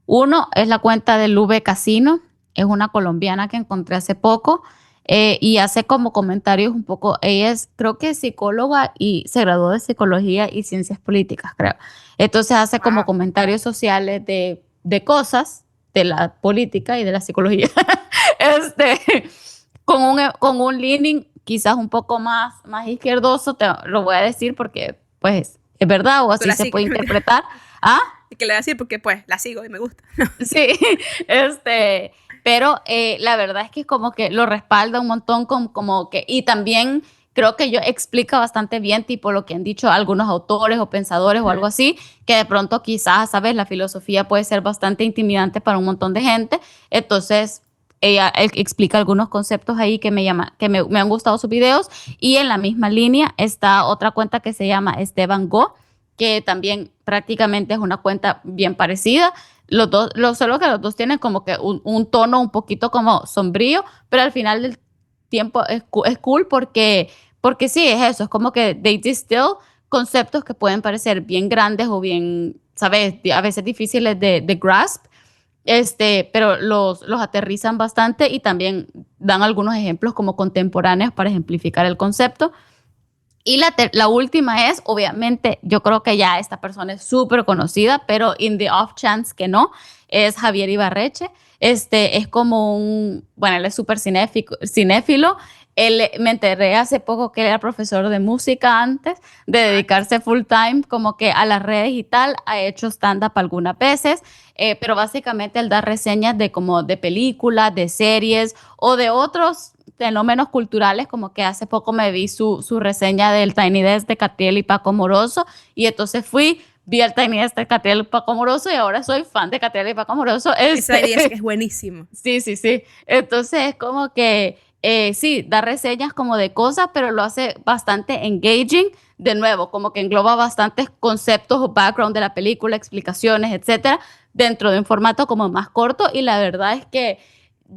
Uno es la cuenta del V Casino, es una colombiana que encontré hace poco. Y hace como comentarios un poco, ella es, creo que es psicóloga y se graduó de psicología y ciencias políticas, creo. Entonces hace como comentarios sociales de cosas de la política y de la psicología, con un leaning quizás un poco más izquierdoso, lo voy a decir porque pues es verdad o así se puede interpretar. Y que le voy a decir porque pues la sigo y me gusta. Sí, pero la verdad es que como que lo respalda un montón como que, y también creo que yo explica bastante bien tipo lo que han dicho algunos autores o pensadores o algo así, que de pronto quizás, ¿sabes? La filosofía puede ser bastante intimidante para un montón de gente, entonces ella explica algunos conceptos ahí que me han gustado sus videos, y en la misma línea está otra cuenta que se llama Esteban Go, que también prácticamente es una cuenta bien parecida. Solo que los dos tienen como que un tono un poquito como sombrío, pero al final del tiempo es cool porque sí, es eso, es como que they distill conceptos que pueden parecer bien grandes o bien, ¿sabes? A veces difíciles de grasp, pero los aterrizan bastante y también dan algunos ejemplos como contemporáneos para ejemplificar el concepto. Y la última es, obviamente, yo creo que ya esta persona es súper conocida, pero in the off chance que no, es Javier Ibarreche. Es como bueno, él es súper cinéfilo. Me enteré hace poco que él era profesor de música antes de dedicarse full time como que a las redes y tal. Ha hecho stand-up algunas veces, pero básicamente él da reseñas de películas, de series o de otros fenómenos culturales, como que hace poco me vi su reseña del Tiny Desk de Catriel y Paco Moroso, y entonces vi el Tiny Desk de Catriel y Paco Moroso y ahora soy fan de Catriel y Paco Moroso. Esa idea es que es buenísimo. Sí. Entonces es como que sí, da reseñas como de cosas, pero lo hace bastante engaging. De nuevo, como que engloba bastantes conceptos o background de la película, explicaciones, etcétera, dentro de un formato como más corto, y la verdad es que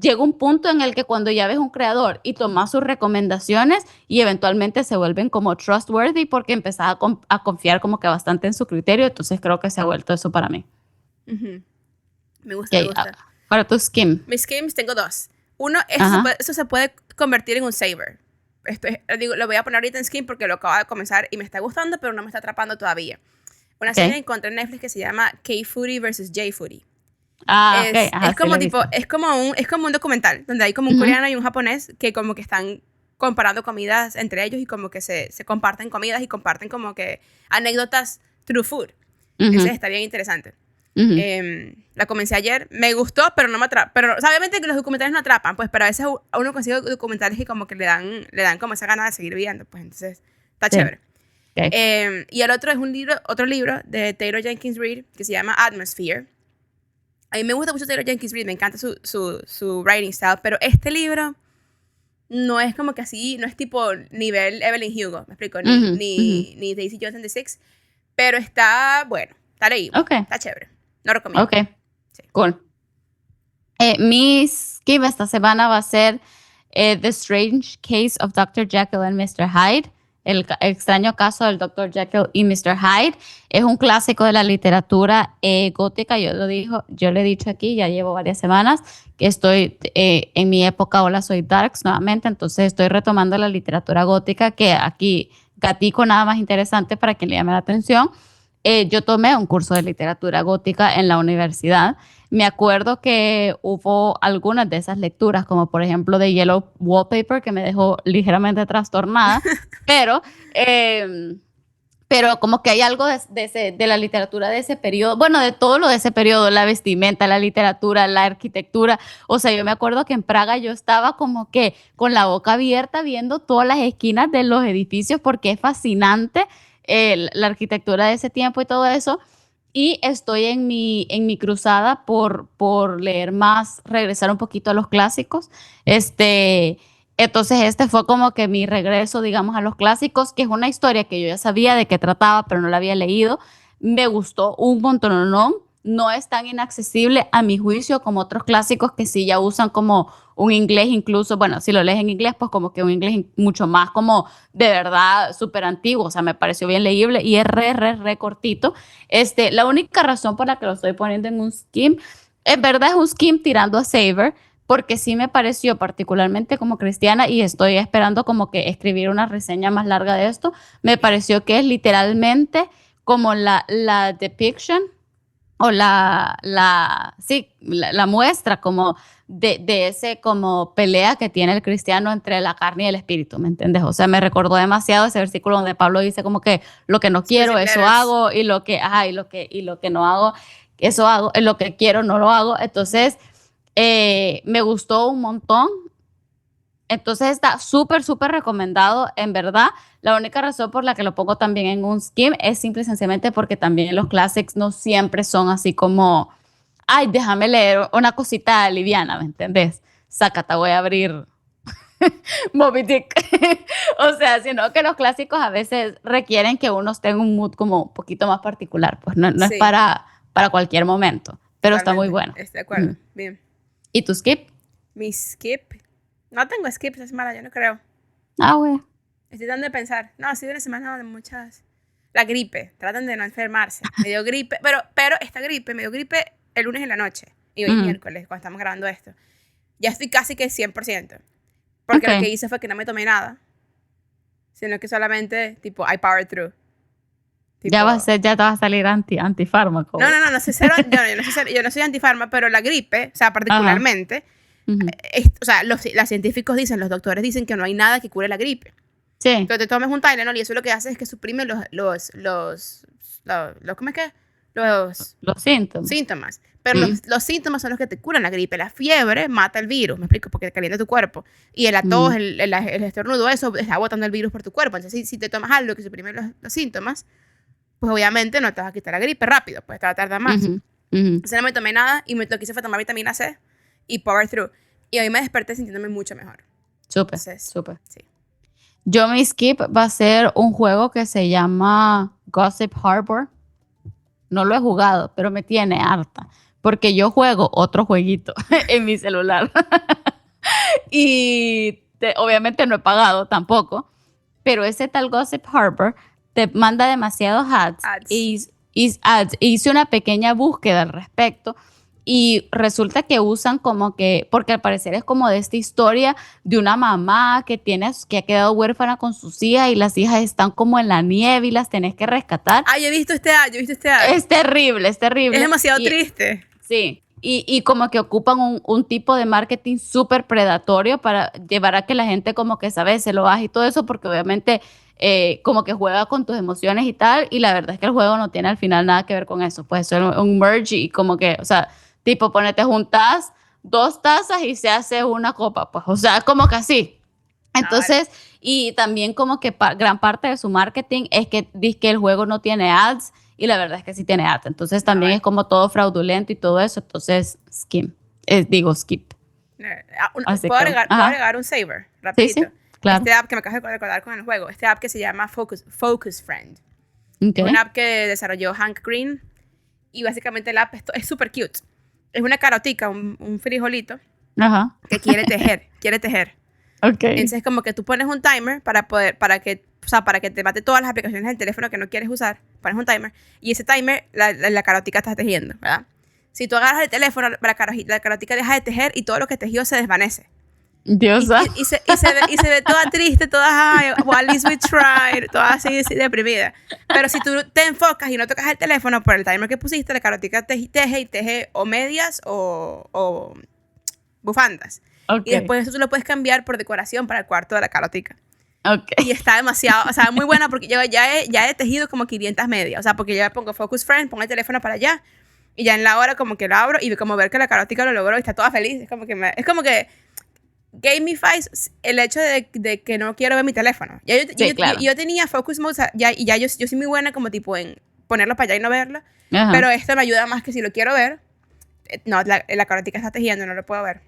llega un punto en el que cuando ya ves un creador y tomas sus recomendaciones y eventualmente se vuelven como trustworthy porque empezás a confiar como que bastante en su criterio, entonces creo que se ha vuelto eso para mí. Me gusta, me gusta. Para tu skim. Mis skims tengo dos. Uno, eso se puede convertir en un saver. Lo voy a poner ahorita en skim porque lo acabo de comenzar y me está gustando, pero no me está atrapando todavía. Una serie que encontré en Netflix que se llama K-Foodie versus J-Foodie. Es como un documental donde hay como un coreano y un japonés que como que están comparando comidas entre ellos y como que se comparten comidas y comparten como que anécdotas through food. Entonces está bien interesante. La comencé ayer, me gustó, pero no me atrapa. Pero obviamente que los documentales no atrapan, pues, pero a veces uno consigue documentales que como que le dan como esa gana de seguir viendo, pues entonces está chévere. Okay. Y el otro es otro libro de Taylor Jenkins Reid que se llama Atmosphere. A mí me gusta mucho Taylor Jenkins Reid, me encanta su writing style, pero este libro no es como que así, no es tipo nivel Evelyn Hugo, me explico, ni Daisy Jones and the Six, pero está bueno, está leíble, está chévere, lo recomiendo. Ok, sí. Cool. Mi skip esta semana va a ser The Strange Case of Dr. Jekyll and Mr. Hyde. El extraño caso del Dr. Jekyll y Mr. Hyde. Es un clásico de la literatura gótica. Yo le he dicho aquí, ya llevo varias semanas, que estoy en mi época, hola, soy Darks nuevamente, entonces estoy retomando la literatura gótica, que aquí gatico nada más interesante para quien le llame la atención. Yo tomé un curso de literatura gótica en la universidad. Me acuerdo que hubo algunas de esas lecturas, como por ejemplo The Yellow Wallpaper, que me dejó ligeramente trastornada, pero como que hay algo de la literatura de ese periodo, bueno, de todo lo de ese periodo, la vestimenta, la literatura, la arquitectura. O sea, yo me acuerdo que en Praga yo estaba como que con la boca abierta viendo todas las esquinas de los edificios porque es fascinante la arquitectura de ese tiempo y todo eso. Y estoy en mi cruzada por leer más, regresar un poquito a los clásicos. Entonces este fue como que mi regreso, digamos, a los clásicos, que es una historia que yo ya sabía de qué trataba, pero no la había leído. Me gustó un montón, no es tan inaccesible a mi juicio como otros clásicos que sí ya usan como un inglés incluso, bueno, si lo lees en inglés, pues como que un inglés mucho más como de verdad súper antiguo, o sea, me pareció bien leíble y es re cortito. La única razón por la que lo estoy poniendo en un skim, en verdad es un skim tirando a Saver, porque sí me pareció particularmente como cristiana y estoy esperando como que escribir una reseña más larga de esto, me pareció que es literalmente como la depiction o la muestra como de ese como pelea que tiene el cristiano entre la carne y el espíritu, ¿me entiendes? O sea, me recordó demasiado ese versículo donde Pablo dice como que lo que no quiero, eso hago, y lo que no hago, eso hago, lo que quiero no lo hago. Entonces, me gustó un montón. Entonces está súper recomendado, en verdad. La única razón por la que lo pongo también en un skim es simple y sencillamente porque también los clásicos no siempre son así como, ay, déjame leer una cosita liviana, ¿me entendés? Sácate, voy a abrir Moby Dick. O sea, sino que los clásicos a veces requieren que uno esté en un mood como un poquito más particular, pues no sí. Es para cualquier momento, pero totalmente, está muy bueno. Estoy de acuerdo, bien. ¿Y tu skip? Mi skip... No tengo skip esta semana, yo no creo. Güey. Estoy tratando de pensar. No, ha sido una semana de muchas... La gripe. Traten de no enfermarse. Me dio gripe. Pero esta gripe, me dio gripe el lunes en la noche. Y hoy miércoles, cuando estamos grabando esto. Ya estoy casi que 100%. Porque lo que hice fue que no me tomé nada. Sino que solamente, tipo, I powered through. Tipo, ya te va a salir antifármaco. No, yo no soy antifármaco, pero la gripe, o sea, particularmente... o sea, los científicos dicen, los doctores dicen que no hay nada que cure la gripe. Sí. Entonces te tomes un Tylenol y eso lo que hace es que suprime los ¿cómo es que? Los síntomas. Pero los síntomas son los que te curan la gripe. La fiebre mata el virus, me explico, porque calienta tu cuerpo. Y el tos, el estornudo, eso está botando el virus por tu cuerpo. Entonces, si te tomas algo que suprime los síntomas, pues obviamente no te vas a quitar la gripe rápido, pues te va a tardar más. Entonces no me tomé nada y lo que hice fue tomar vitamina C y power through. Y hoy me desperté sintiéndome mucho mejor. Súper. Sí. Yo mi skip va a ser un juego que se llama Gossip Harbor. No lo he jugado, pero me tiene harta. Porque yo juego otro jueguito en mi celular. Y obviamente no he pagado tampoco. Pero ese tal Gossip Harbor te manda demasiados ads. Y hice una pequeña búsqueda al respecto. Y resulta que usan como que, porque al parecer es como de esta historia de una mamá que ha quedado huérfana con sus hijas y las hijas están como en la nieve y las tenés que rescatar. Yo he visto este ad. Es terrible. Es demasiado triste. Sí, y como que ocupan un tipo de marketing súper predatorio para llevar a que la gente como que, ¿sabes? Se lo baje y todo eso, porque obviamente como que juega con tus emociones y tal, y la verdad es que el juego no tiene al final nada que ver con eso. Puede ser un merge y como que, o sea... Tipo, juntas 2 tazas y se hace una copa, pues, o sea, como que así. Entonces, y también como que gran parte de su marketing es que dice que el juego no tiene ads, y la verdad es que sí tiene ads. Entonces también es como todo fraudulento y todo eso. Entonces, skip. ¿Puedo agregar un saver? Rapidito. Sí, claro. Este app que me acabo de recordar con el juego. Este app que se llama Focus Friend. Okay. Es una app que desarrolló Hank Green. Y básicamente el app es súper cute. Es una carotica, un frijolito, que quiere tejer. Okay. Entonces como que tú pones un timer para que te mate todas las aplicaciones del teléfono que no quieres usar. Pones un timer y ese timer, la carotica está tejiendo, ¿verdad? Si tú agarras el teléfono, la carotica deja de tejer y todo lo que tejió se desvanece. Diosa. Y se ve toda triste, toda, ay, well, at least we tried, toda así deprimida. Pero si tú te enfocas y no tocas el teléfono por el timer que pusiste, la carotica teje o medias o bufandas. Okay. Y después eso tú lo puedes cambiar por decoración para el cuarto de la carotica. Okay. Y está demasiado, o sea, muy buena porque yo ya he tejido como 500 medias. O sea, porque yo pongo Focus Friend, pongo el teléfono para allá y ya en la hora como que lo abro y como ver que la carotica lo logró y está toda feliz. Es como que gamifies el hecho de que no quiero ver mi teléfono. Yo tenía Focus Mode, o sea, yo soy muy buena como tipo en ponerlo para allá y no verlo. Pero esto me ayuda más que si lo quiero ver. No, la carotica está tejiendo, no lo puedo ver.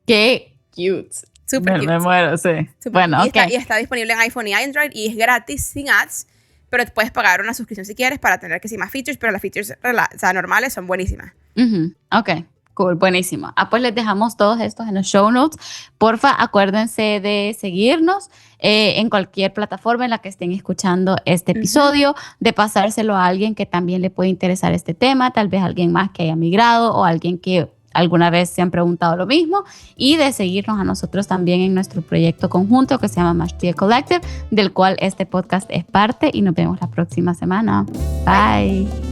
Qué cute. Súper cute. Me muero, sí. Bueno, y está disponible en iPhone y Android y es gratis, sin ads, pero puedes pagar una suscripción si quieres para tener que sí más features, pero las features normales son buenísimas. Ok, cool, buenísimo. Pues les dejamos todos estos en los show notes. Porfa, acuérdense de seguirnos en cualquier plataforma en la que estén escuchando este episodio, de pasárselo a alguien que también le puede interesar este tema, tal vez alguien más que haya migrado o alguien que alguna vez se han preguntado lo mismo, y de seguirnos a nosotros también en nuestro proyecto conjunto que se llama Mashtia Collective, del cual este podcast es parte, y nos vemos la próxima semana. Bye.